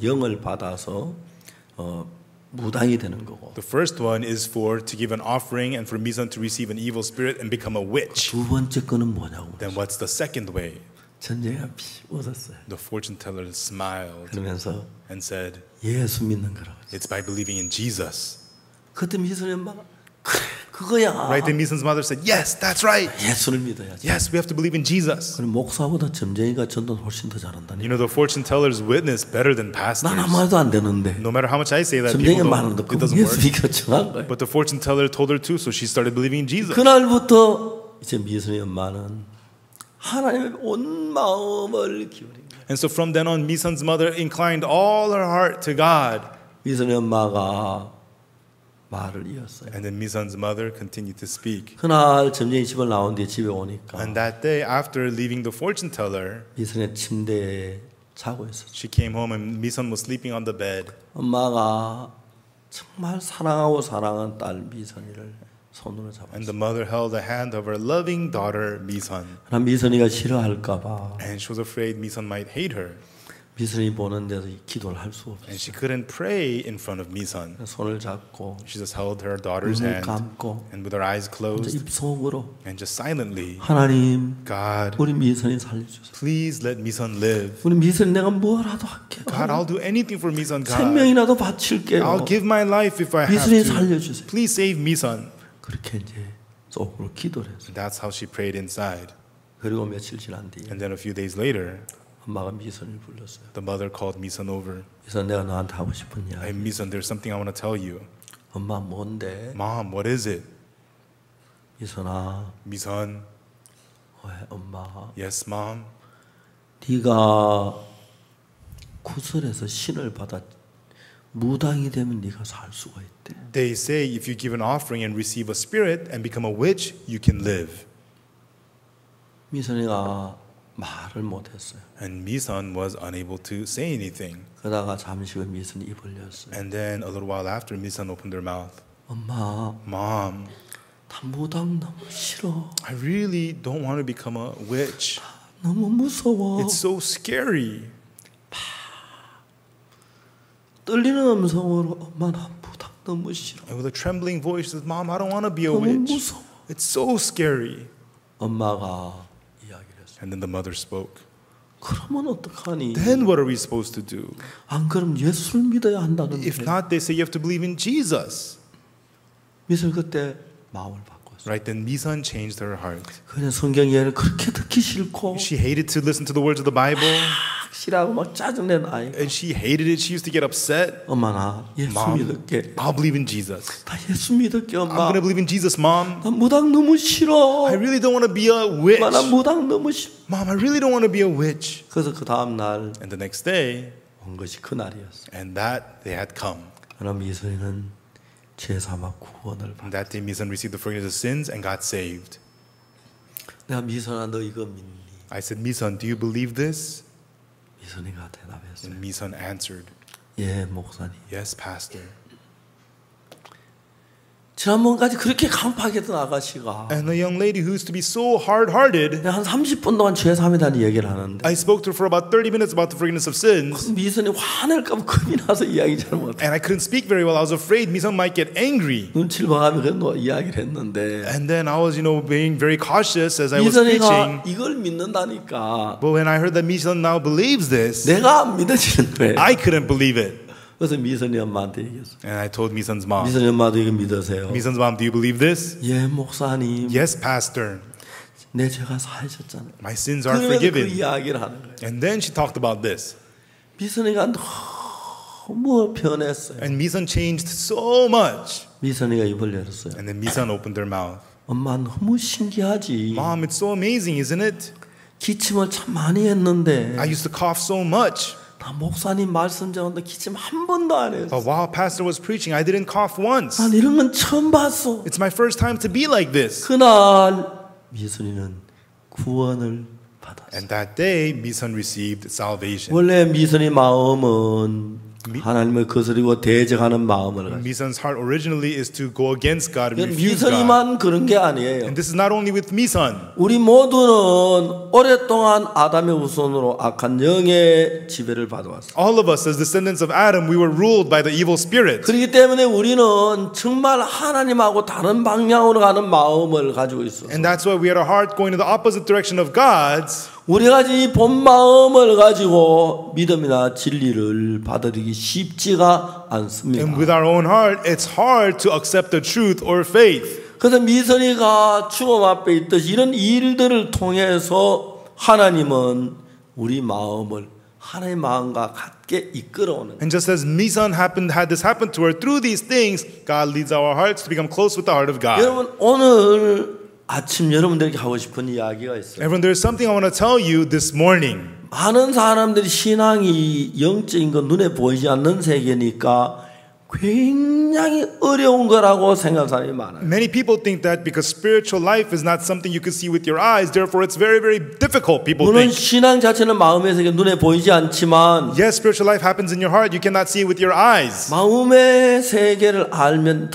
영을 받아서 무당이 되는 거고. The first one is to give an offering and for Misun to receive an evil spirit and become a witch. 두 번째 거는 뭐냐고. Then what's the second way? 전쟁이가 웃었어요. The fortune teller smiled 그러면서 and said, 예수 믿는 거라고. it's by believing in Jesus. 그때 미선이 엄마가 그래 그거야. Right? Then Misun's mother said, yes, that's right. 예수를 믿어야지. Yes, we have to believe in Jesus. 그럼 목사보다 점쟁이가 전도 훨씬 더 잘한다니. You know, the fortune tellers witness better than pastors. 난 아무 말도 안 되는데. No matter how much I say that, 점쟁이 people 말하는데 it doesn't 예수 work. 믿기가 정한 거예요. But the fortune teller told her to, so she started believing in Jesus. 그날부터 이제 미선이 엄마는 하나님의 온 마음을 기울인 거예요. And so from then on, Misun's mother inclined all her heart to God. 미선이 엄마가 말을 이었어요. And then Misun's mother continued to speak. 그날 점쟁이 집을 나온 뒤에 집에 오니까 And that day, after leaving the fortune teller, 미선의 침대에 자고 있었어요. she came home and Misun was sleeping on the bed. 엄마가 정말 사랑하고 사랑한 딸 미선이를 손으로 And 잡았어요. the mother held the hand of her loving daughter, Misun. 그럼 미선이가 싫어할까봐 And she was afraid Misun might hate her. 미선이 보는 데서 기도를 할 수 And she 없었어요. couldn't pray in front of Misun. 손을 잡고 She just held her daughter's 눈을 hand. 감고 And with her eyes 혼자 closed 입속으로 and just silently, 하나님 God, 우리 미선이 살려주세요. please let Misun live. 우리 미선이 내가 뭐라도 할게요. God, I'll do anything for Misun, God. 생명이라도 바칠게요. I'll give my life if I have 미선이 to. 살려주세요. Please save Misun. 그렇게 이제 속으로 기도를 했어요. And that's how she prayed inside. 그리고 며칠 지난 뒤에 And then a few days later, 엄마가 미선을 불렀어요. the mother called Misun over. 그래서 내가 너한테 하고 싶은 이야기. Hey, Misun, there's something I want to tell you. 엄마 뭔데? Mom, what is it? 미선아, Misun, 왜 엄마? yes, Mom. 네가 구설해서 신을 받아 무당이 되면 네가 살 수가 있대. They say if you give an offering and receive a spirit and become a witch, you can live. 미선이가 말을 못했어요. And Misun was unable to say anything. 그러다가 잠시 후에 미선이 입을 열었어요. And then a little while after, Misun opened her mouth. 엄마, Mom, 나 무당 너무 싫어. I really don't want to become a witch. 너무 무서워. It's so scary. 떨리는 음성으로 엄마 나 무당 너무 싫어. And with a trembling voice, says, Mom, I don't want to be a 너무 witch. 무서워. It's so scary. 엄마가 이야기를 했어요. And then the mother spoke. 그러면 어떡하니? Then what are we supposed to do? 안 그럼 예수를 믿어야 한다는데. If not, they say you have to believe in Jesus. 미선 그때 마음을 바꿨어요. Right? Then Misun changed her heart. 그냥 성경 이야기를 그렇게 듣기 싫고 She hated to listen to the words of the Bible. 싫어하고 막 짜증낸 아이. And she hated it. She used to get upset. 엄마 나 예수 Mom, 믿을게. I'll believe in Jesus. 나 예수 믿을게 I'm 엄마. going to believe in Jesus, Mom. 나 무당 너무 싫어. I really don't want to be a witch. 엄마 나 무당 너무 싫어. Mom, I really don't want to be a witch. 그래서 그 다음 날 And the next day, 온 것이 그 날이었어요. and that they had come. 그러나 미선이는 죄사마 구원을 받. And that day, Misun received the forgiveness of sins and got saved. 내가 미선아 너 이거 믿니? I said, Misun, do you believe this? 미선이가 대답했어요. And Misun answered, 예 목사님. yes, Pastor. 지난번까지 그렇게 간파하겠던 아가씨가 And the young lady who used to be so hard-hearted, 한 30분 동안 죄사함이라는 얘기를 하는데 I spoke to her for about 30 minutes about the forgiveness of sins. 미선이 화낼까 봐 겁이 나서 이야기 잘 못해. And I couldn't speak very well. I was afraid Misun might get angry. 눈치를 봐가며 그 이야기를 했는데 And then I was, being very cautious as I was preaching. 미선이가 이걸 믿는다니까 But when I heard that Misun now believes this, 내가 안 믿어지는 거예요. I couldn't believe it. 그래서 미선이 엄마한테 얘기했어요. And I told Misun's mom, 미선이 엄마도 이거 믿으세요? Misun's mom, do you believe this? 예 목사님 Yes, Pastor. 내 죄가 사해졌잖아요. My sins are 그러면서 그 forgiven. 이야기를 하는 거예요. And then she talked about this. 미선이가 너무 변했어요. And Misun changed so much. 미선이가 입을 열었어요. And then Misun opened her mouth. 엄마 너무 신기하지. Mom, it's so amazing, isn't it? 기침을 참 많이 했는데 I used to cough so much. 나 목사님 말씀 전하는데 기침 한 번도 안 했어. But while pastor was preaching, I didn't cough once. 난 이런 건 처음 봤어. It's my first time to be like this. 그날 미순이는 구원을 받았어. And that day, Misun received salvation. 원래 미순이 마음은 하나님을 거스리고 대적하는 마음을 가지고. Misun's heart originally is to go against God and refuse God. 미순이만 그런 게 아니에요. And this is not only with Misun. 우리 모두는 오랫동안 아담의 후손으로 악한 영의 지배를 받아왔어요. All of us, as descendants of Adam, we were ruled by the evil spirit. 그렇기 때문에 우리는 정말 하나님하고 다른 방향으로 가는 마음을 가지고 있어요. And that's why we had a heart going in the opposite direction of God's. 우리가 이 본 마음을 가지고 믿음이나 진리를 받아들이기 쉽지가 않습니다. And with our own heart, it's hard to accept the truth or faith. 그래서 미선이가 죽음 앞에 있듯이 이런 일들을 통해서 하나님은 우리 마음을 하나님의 마음과 같게 이끌어오는. And just as Misun had this happen to her, through these things, God leads our hearts to become close with the heart of God. 여러분 오늘 아침 여러분들에게 하고 싶은 이야기가 있어요. Everyone, there's something I want to tell you this morning. 많은 사람들이 신앙이 영적인 거 눈에 보이지 않는 세계니까 굉장히 어려운 거라고 생각하는 사람이 많아요. Many people think that because spiritual life is not something you can see with your eyes, therefore it's very, very difficult, people 물론 think. 신앙 자체는 마음의 세계 눈에 보이지 않지만 Yes, spiritual life happens in your heart. You cannot see it with your eyes. 마음의 세계를 알면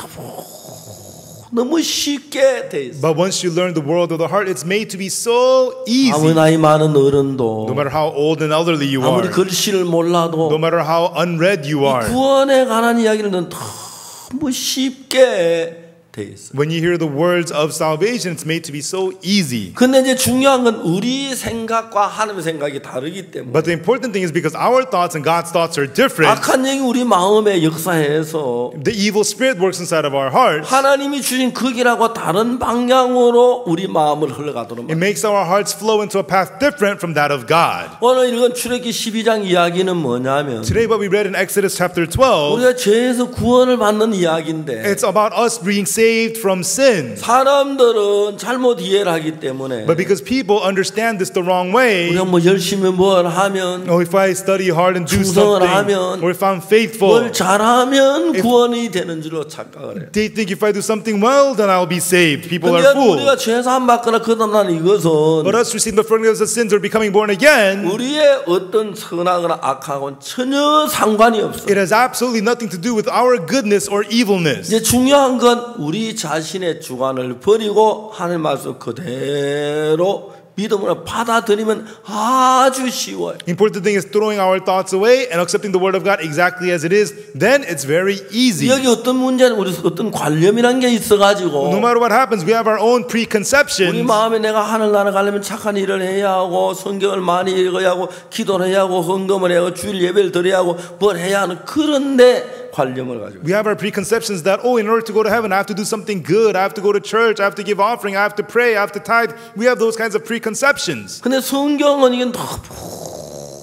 너무 쉽게 돼 있어요. But once you learn the world of the heart, it's made to be so easy. 아무리 나이 많은 어른도 No matter how old and elderly you 아무리 are, 글씨를 몰라도 no matter how unread you are, 구원에 관한 이야기는 너무 쉽게 돼 있어요. when you hear the words of salvation, it's made to be so easy. 근데 이제 중요한 건 우리 생각과 하나님의 생각이 다르기 때문에 But the important thing is because our thoughts and God's thoughts are different, 악한 영이 우리 마음에 역사해서 the evil spirit works inside of our hearts. 하나님이 주신 그 길하고 다른 방향으로 우리 마음을 흘러가도록 It makes our hearts flow into a path different from that of God. 오늘 읽은 출애굽기 12장 이야기는 뭐냐면 Today what we read in Exodus chapter 12, 우리가 죄에서 구원을 받는 이야기인데 it's about us being saved from sin. 사람들은 잘못 이해를 하기 때문에 But because people understand this the wrong way, 우리가 뭐 열심히 뭘 하면 or if I study hard and do 충성을 something, 하면, or if I'm faithful, 뭘 잘하면 구원이 되는 줄로 착각을 해요. they think if I do something well, then I'll be saved. People 근데 are fools. 우리가 죄 사함 받거나 그다음에 이것은 But us receiving the forgiveness of sins or becoming born again, 우리의 어떤 선하거나 악하고는 전혀 상관이 없어요. it has absolutely nothing to do with our goodness or evilness. 이제 중요한 건 우리 자신의 주관을 버리고 하나님 말씀 그대로 믿음으로 받아들이면 아주 쉬워요. Important thing is throwing our thoughts away and accepting the word of God exactly as it is. Then it's very easy. 여기 어떤 문제는 우리 어떤 관념이란 게 있어가지고 No matter what happens, we have our own 우리 preconceptions. 마음에 내가 하늘나라 가려면 착한 일을 해야 하고 성경을 많이 읽어야 하고 기도를 해야 하고 헌금을 해야 하고 주일 예배를 드려야 하고 뭘 해야 하는 그런데 관념을 가지고 We have our preconceptions that, oh, in order to go to heaven, I have to do something good. I have to go to church. I have to give offering. I have to pray. I have to tithe. We have those kinds of preconceptions. 근데 성경은 이게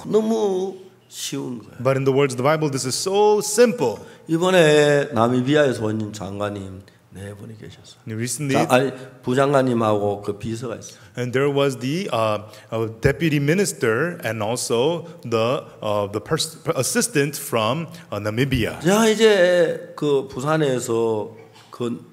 너무 쉬운 거예요. But in the words of the Bible, this is so simple. 이번에 나미비아에서 온 장관님 네 분이 계셨어요. Recently, 아니 부장관님하고 그 비서가 있어요. and there was the deputy minister and also the assistant from Namibia. 제가 이제 그 부산에서 그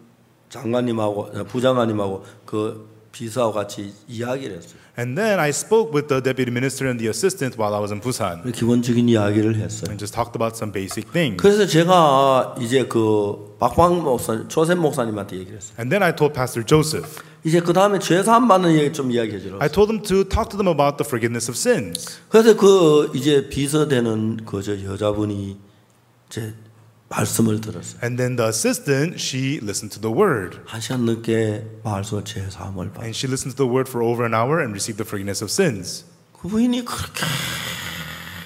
장관님하고 부장관님하고 그 비서하고 같이 이야기를 했어요. And then I spoke with the deputy minister and the assistant while I was in Busan 기본적인 이야기를 했어요. and just talked about some basic things. 그래서 제가 이제 그 박광 목사, 조셉 목사님한테 얘기를 했어요. And then I told Pastor Joseph, 이제 그 다음에 죄 사함 받는 얘기 좀 이야기해 주라. I told him to talk to them about the forgiveness of sins. 그래서 그 이제 비서되는 그 저 여자분이 제 말씀을 들었어요. And then the assistant, she listened to the word. 한 시간 늦게 말씀을 죄 사함을 받. And she listened to the word for over an hour and received the forgiveness of sins. 그 부인이 그렇게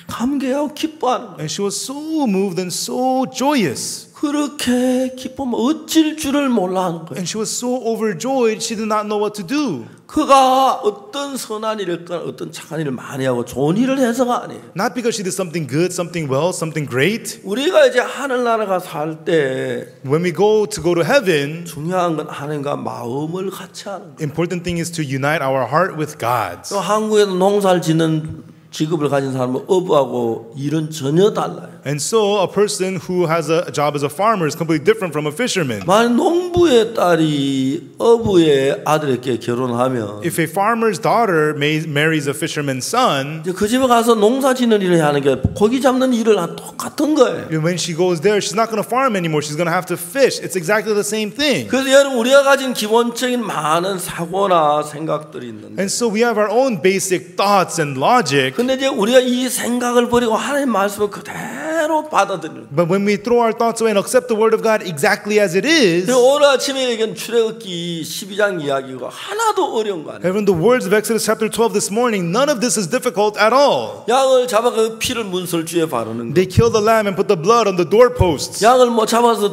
감개하고 기뻐하는 거예요. And she was so moved and so joyous. 그 그렇게 기쁘면 어쩔 줄을 몰라 하는 거예요. And she was so overjoyed, she did not know what to do. 그가 어떤 선한 일을 어떤 착한 일을 많이 하고 좋은 일을 해서가 아니에요. Not because she did something good, something well, something great. 우리가 이제 하늘나라가 살 때 When we go to heaven, 중요한 건 하나님과 마음을 같이 하는 거예요. important thing is to unite our heart with God's. 또 한국에도 농사를 짓는 직업을 가진 사람은 어부하고 일은 전혀 달라요. And so a person who has a job as a farmer is completely different from a fisherman. 만약 농부의 딸이 어부의 아들에게 결혼하면 If a farmer's daughter marries a fisherman's son, 이제 그 집에 가서 농사 짓는 일을 하는 게 고기 잡는 일을 똑같은 거예요. when she goes there, she's not going to farm anymore. She's going to have to fish. It's exactly the same thing. 그래서 여러분 우리가 가진 기본적인 많은 사고나 생각들이 있는데 And so we have our own basic thoughts and logic. 근데 이제 우리가 이 생각을 버리고 하나님 말씀을 그대로 받아들이는 But when we throw our thoughts away and accept the word of God exactly as it is, 오늘 아침에 얘기한 출애굽기 12장 이야기가 하나도 어려운 거 아니에요. even the words of Exodus chapter 12 this morning, none of this is difficult at all. 양을 잡아 그 피를 문설주에 바르는 거. They kill the lamb and put the blood on the doorposts. 양을 뭐 잡아서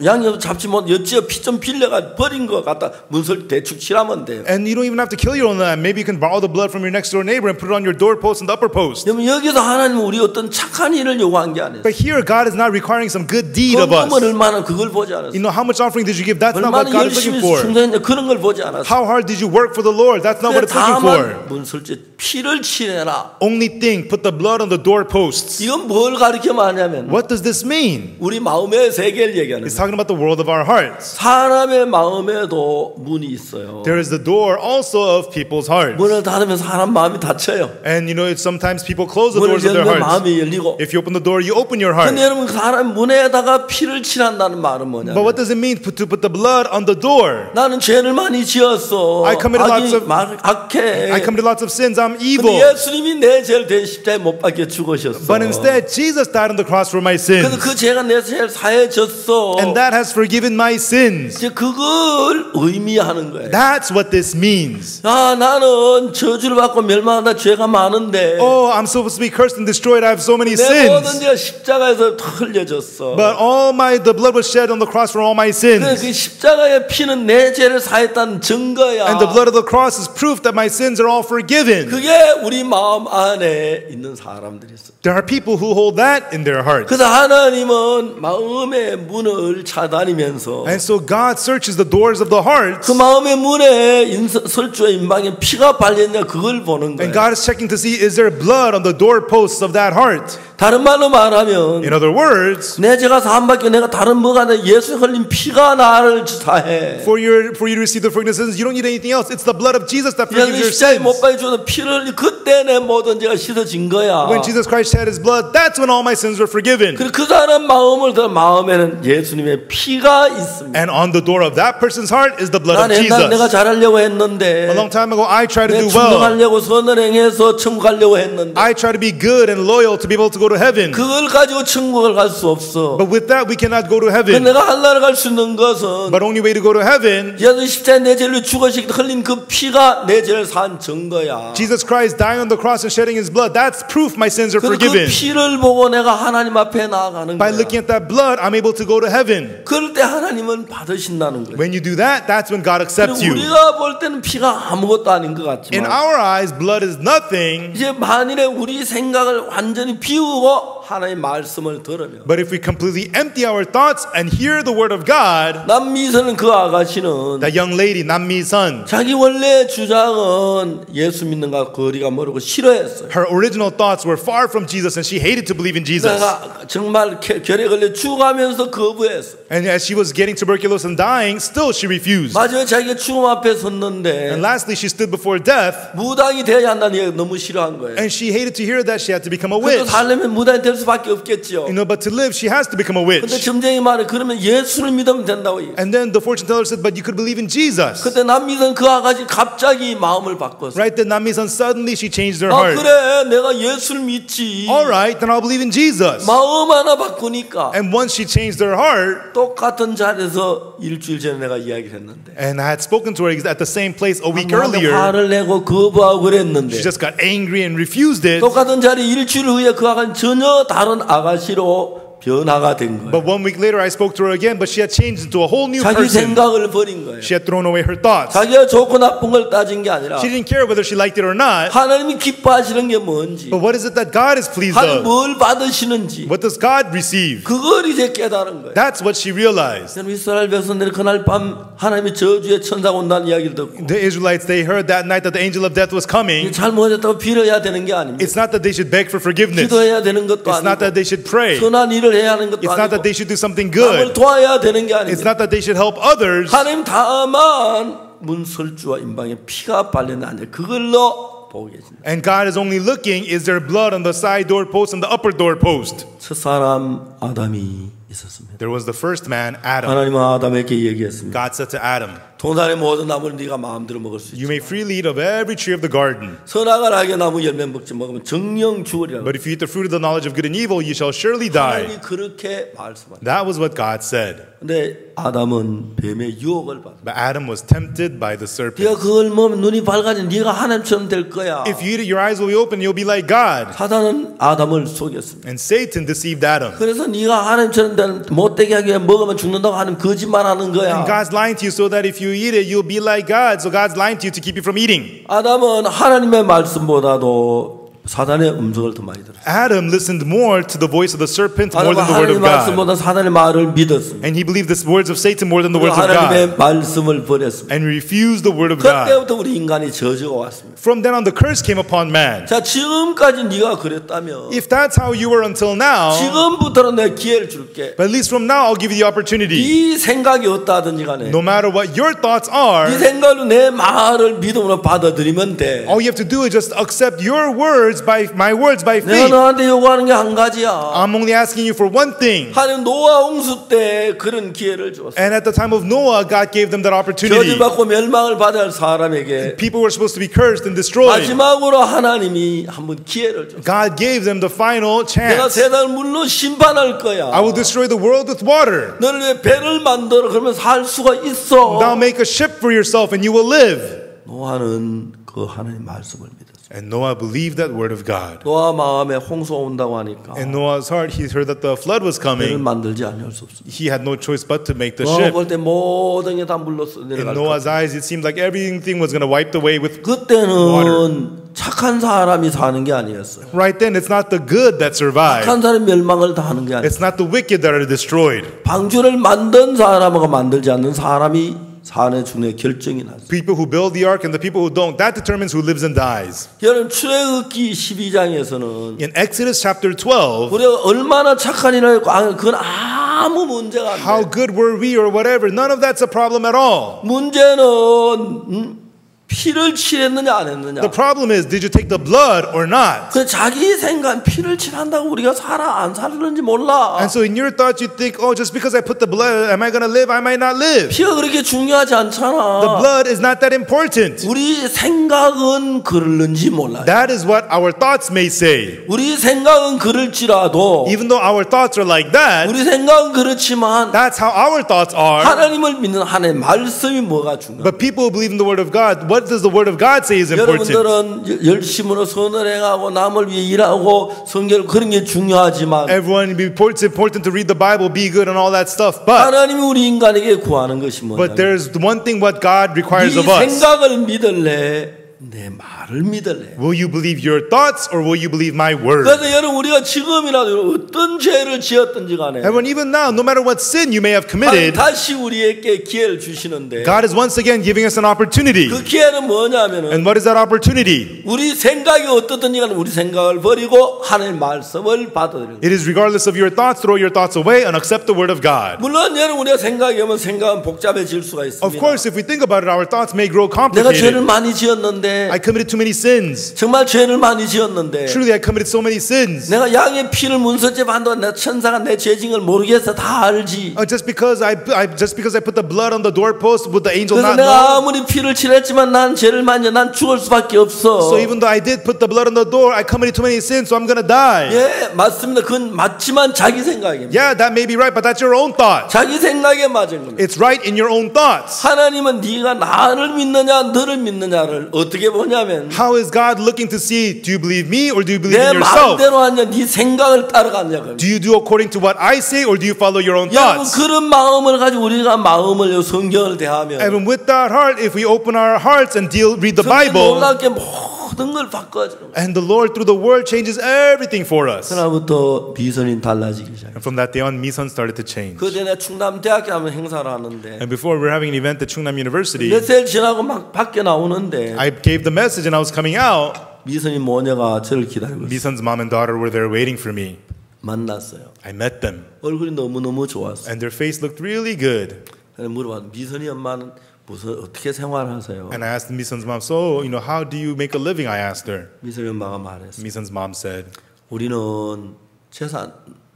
양이 잡지 못 여찌어 피 좀 빌려가 버린 거 갖다 문설 대충 칠하면 돼요. And you don't even have to kill your own lamb. Maybe you can borrow the blood from your next door neighbor and put it on your doorpost and the upper post. 여러분 여기서 하나님은 우리 어떤 착한 일을 요구한 게 아니에요. But here God is not requiring some good deed of us. 얼마나 그걸 보지 않았어요. You know, how much offering did you give? That's not what 얼마나 God is 열심히 looking for. 충성했냐 그런 걸 보지 않았어요. How hard did you work for the Lord? That's not what it's looking for. 다만 문설주에 피를 칠해라. Only thing, put the blood on the doorposts. 이건 뭘 가르쳐 말하냐면 What does this mean? 우리 마음의 세계를 얘기하는 It's 거예요. talking about the world of our hearts. 사람의 마음에도 문이 있어요. There is the door also of people's hearts. 문을 닫으면 사람 마음이 닫혀요. And you know, sometimes people close the 문을 doors of their 열면 hearts. 마음이 열리고. If you open the door, you open your heart. 근데 여러분 사람 문에다가 피를 칠한다는 말은 뭐냐? But what does it mean to put the blood on the door? 나는 죄를 많이 지었어. I committed lots of- 악해. I committed lots of sins. I'm 근데 evil. 예수님이 내 죄를 대신 십자가에 못 박혀 죽으셨어. But instead, Jesus died on the cross for my 그래서 sins. 그 죄가 내 죄를 사해졌어. And that has forgiven my sins. 이제 그걸 의미하는 거예요. That's what this means. 아, 나는 저주를 받고 멸망한다 죄가 많은데 Oh, I'm supposed to be cursed and destroyed. I have so many 내 모든 sins. 죄가 십자가에서 흘려졌어. But the blood was shed on the cross for all my 그 sins. 십자가의 피는 내 죄를 사했다는 증거야. And the blood of the cross is proof that my sins are all forgiven. 그게 우리 마음 안에 있는 사람들이 있어. There are people who hold that in their hearts. 그래서 하나님은 마음의 문을 찾아다니면서 And so God searches the doors of the hearts. 그 마음의 문에 설주의 임방에 피가 발렸냐 그걸 보는 And 거예요. God is checking to see, is there blood on the doorposts of that heart? 다른 말로 말하면 In other words, 내 죄가 사함밖에 내가 다른 뭐가 아니라 예수 흘린 피가 나를 사해. for you to receive the forgiveness of sins, you don't need anything else. It's the blood of Jesus that forgives your 십자가에 못 sins. 박혀 피를 흘리 그때 내 모든 죄가 씻어진 거야. When Jesus Christ shed his blood, that's when all my sins were forgiven. 그리고 그 사람 마음에는 예수님의 피가 있습니다. And on the door of that person's heart is the blood of 난 옛날 내가 Jesus. 잘하려고 했는데 A long time ago, I tried to 내 do well. 충성하려고 선을 행해서 천국 가려고 했는데 I tried to be good and loyal to be able to go to heaven. 그걸 가지고 천국을 갈 수 없어. But with that, we cannot go to 그 heaven. 내가 하늘나라 갈 수 있는 것은 But only way to go to heaven, 예수 십자가에 내 죄를 죽으시기 흘린 그 피가 내 죄를 산 증거야. Jesus Christ dying on the cross and shedding his blood, that's proof my sins are 그 forgiven. 피를 보고 내가 하나님 앞에 나아가는 By 거야. looking at that blood, I'm able to go to heaven. 그럴 때 하나님은 받으신다는 거야. When you do that, that's when God accepts you. 우리가 볼 때는 피가 아무것도 아닌 것 In 같지만 our eyes, blood is nothing. 이제 만일에 우리 생각을 완전히 비우고 하나님의 말씀을 들으면 But if we completely empty our thoughts and hear the word of God, 남미선은 그 아가씨는 that young lady, Nammi-san, 자기 원래 주장은 예수 믿는 것 거리가 멀고 싫어했어요. her original thoughts were far from Jesus and she hated to believe in Jesus. 내가 정말 결에 걸려 죽어가면서 거부했어. And as she was getting tuberculosis and dying, still she refused. 마지막에 자기가 죽음 앞에 섰는데 And lastly, she stood before death 무당이 돼야 한다는 얘기가 너무 싫어한 거예요. and she hated to hear that she had to become a 그래도 witch. 살려면 무당이 될 수밖에 없겠죠. You know, but to live, she has to become a 근데 witch. 점쟁이 말에 그러면 예수를 믿으면 된다고 얘기해요. And then the fortune teller said, but you could believe in Jesus. 그때 남미선 그 아가씨 갑자기 마음을 바꿨어. Right then, Nammi-san, suddenly she changed her 아 heart. 그래 내가 예수를 믿지. All right, then I'll believe in Jesus. 마음 하나 바꾸니까 And once she changed her heart, 똑같은 자리에서 일주일 전에 내가 이야기를 했는데 and I had spoken to her at the same place a week 나한테 earlier, 화를 내고 거부하고 그랬는데 she just got angry and refused it. 똑같은 자리 일주일 후에 그 아가씨 전혀 다른 아가씨로 변화가 된 거예요. But 1 week later I spoke to her again, but she had changed into a whole new 자기 person. 생각을 버린 거예요. She had thrown away her thoughts. 자기가 좋고 나쁜 걸 따진 게 아니라 She didn't care whether she liked it or not. 하나님이 기뻐하시는 게 뭔지, But what is it that God is pleased 하나님 of? 뭘 받으시는지 What does God receive? 그걸 이제 깨달은 거예요. That's what she realized. 저는 이스라엘 백성들이 그날 밤 하나님의 저주의 천사가 온다는 이야기를 듣고 The Israelites, they heard that night that the angel of death was coming. 잘못했다고 빌어야 되는 게 아닙니다. It's not that they should beg for forgiveness. 기도해야 되는 것도 It's not that 아니고 they should pray. 선한 일을 해야 하는 것도 It's not that 아니고 they should do something 남을 good. 도와야 되는 게 It's 아닙니다. not that they should help others. 하나님 다만 문설주와 임방에 피가 발렸나 안 돼. 그걸로 보고 계십니다. And God is only looking, is there blood on the side doorpost and the upper doorpost? 첫 사람 아담이 있었습니다. There was the first man, Adam. 하나님은 아담에게 얘기했습니다. God said to Adam, 동산의 모든 나무를 네가 마음대로 먹을 수 you 있다. may freely eat of every tree of the garden. 선악을 알게 나무 열매 먹지 먹으면 정령 죽으리라. But if you eat the fruit of the knowledge of good and evil, you shall surely die. 하나님이 그렇게 말씀하셨다. That was what God said. 근데 아담은 뱀의 유혹을 받아. But Adam was tempted by the serpent. 네가 그걸 먹으면 눈이 밝아져 네가 하나님처럼 될 거야. If you eat it, your eyes will be open, you'll be like God. 사단은 아담을 속였습니다. And Satan deceived Adam. 그래서 네가 하나님처럼 못되게 하기 위해 먹으면 죽는다고 하는 거짓말하는 거야. And God's lying to you so that if you eat it, you'll be like God. So God's lying to you to keep you from eating. 아담은 하나님의 말씀보다도 사단의 음성을 더 많이 들었어요. Adam listened more to the voice of the serpent more 아담은 than the word 하나님의 of God. 말씀보다 사단의 말을 믿었습니다. And he believed the words of Satan more than the words of God. 하나님의 말씀을 버렸습니다. And refused the word of God. 그때부터 우리 인간이 저주가 왔습니다. From then on, the curse came upon man. 자, 지금까지 네가 그랬다면 If that's how you were until now, 지금부터는 내가 기회를 줄게. but at least from now, I'll give you the opportunity. 네 생각이 어떠하든지 간에 No matter what your thoughts are, 네 생각으로 내 말을 믿음으로 받아들이면 돼. all you have to do is just accept your words by my words by 내가 faith. 너한테 요구하는 게 한 가지야. I'm only asking you for one thing. 하나님 노아 홍수 때 그런 기회를 주었어. And at the time of Noah, God gave them that opportunity. 저주받고 멸망을 받아야 할 사람에게 People were supposed to be cursed and destroyed. 마지막으로 하나님이 한번 기회를 줬어. God gave them the final 내가 chance. 세상을 물로 심판할 거야. I will destroy the world with water. 너를 왜 배를 만들어 그러면 살 수가 있어. Thou make a ship for yourself and you will live. 노아는 그 하나님 말씀을 믿었어. And Noah believed that word of God. 노아 마음에 홍수가 온다고 하니까 In Noah's heart, he heard that the flood was 배를 coming. 만들지 않을 수 없어. He had no choice but to make the 노아 ship. 볼 때 모든 게 다 물로 In 내려갈 거야. Noah's eyes, it seemed like everything was going to wipe away with 그때는 착한 사람이 사는 게 아니었어요. right then. It's not the good that survive. 착한 사람이 멸망을 다 하는 게 아니에요. It's not the wicked that are destroyed. 방주를 만든 사람하고 만들지 않는 사람이 사는 중에 결정이 났어요. People who build the ark and the people who don't, that determines who lives and dies. 여러분 출애굽기 12장에서는 In Exodus chapter 12, 우리가 얼마나 착한 일을 했고 그건 아무 문제가 안 how 돼요. good were we or whatever, none of that's a problem at all. 문제는 피를 칠했느냐 안 했느냐. The problem is, did you take the blood or not? 그 자기 생각 피를 칠한다고 우리가 살아 안 살는지 몰라. And so in your thoughts, you think, oh, just because I put the blood, am I going to live? I might not live. 피가 그렇게 중요하지 The 않잖아. blood is not that important. 우리 생각은 그럴는지 몰라요. That is what our thoughts may say. 우리 생각은 그럴지라도 Even though our thoughts are like that, 우리 생각은 그렇지만 that's how our thoughts are. 하나님을 믿는 하나님의 말씀이 뭐가 중요해요. But people who believe in the word of God, what does the word of God say is important? 여러분들은 열심으로 선을 행하고 남을 위해 일하고 성경 그런 게 중요하지만 Everyone, it's important to read the Bible, be good and all that stuff. But 하나님이 우리 인간에게 구하는 것이 뭐냐면 there's one thing what God requires 네 of us. 생각을 믿을래 내 말을 믿을래. Will you believe your thoughts or will you believe my word? 그래서 여러분 우리가 지금이라도 어떤 죄를 지었든지 간에 Everyone, even now, no matter what sin you may have committed, 다시 우리에게 기회를 주시는데 God is once again giving us an opportunity. 그 기회는 뭐냐면은 And what is that opportunity? 우리 생각이 어떻든지 간에 우리 생각을 버리고 하나님의 말씀을 받아들이는 거예요. It is regardless of your thoughts, throw your thoughts away and accept the word of God. 물론 여러분 우리가 생각이 오면 생각은 복잡해질 수가 있습니다. Of course, if we think about it, our thoughts may grow 내가 죄를 complicated. 많이 지었는데 I committed too many sins. 정말 죄를 많이 지었는데 Truly, I committed so many sins. 내가 양의 피를 문서째 반도 내 천사가 내 죄징을 모르겠어 다 알지. Just because I put the blood on the doorpost, would the angel 그래서 not 내가 know? 아무리 피를 칠했지만 난 죄를 많이 난 죽을 수밖에 없어. So even though I did put the blood on the door, I committed too many sins, so I'm gonna die. 예, 맞습니다. 그건 맞지만 자기 생각입니다. Yeah, that may be right, but that's your own thought. 자기 생각에 맞은 겁니다. It's right in your own thoughts. 하나님은 네가 나를 믿느냐 너를 믿느냐를 어떻게 어떻게 보냐면 How is God looking to see, do you believe me or do you believe 내 in yourself? 마음대로 하냐 네 생각을 따라가냐. Do you do according to what I say or do you follow your own 여러분 thoughts? 그런 마음을 가지고 우리가 마음을 성경을 대하면 And with that heart, if we open our hearts and read the 성경이 Bible, 놀랍게 모든 걸 바꿔주는 거예요. and the Lord through the word changes everything for us. 그날부터 미선이 달라지기 시작해요. And from that day on, Misun started to change. 그때 내가 충남대학교 하면 행사를 하는데 And before we were having an event at Chungnam University, 몇달 지나고 막 밖에 나오는데 I gave the message and I was coming out. 미선이 모녀가 저를 기다리고 있어요. Misun's mom and daughter were there waiting for me. 만났어요. I met them 얼굴이 너무너무 좋았어요. and their face looked really good. 그래서 물어봤는데 미선이 엄마는 무슨 어떻게 생활하세요? And I asked Misun's mom, so, how do you make a living? I asked her. 미선이 엄마가 말했어요. Misun's mom said, 우리는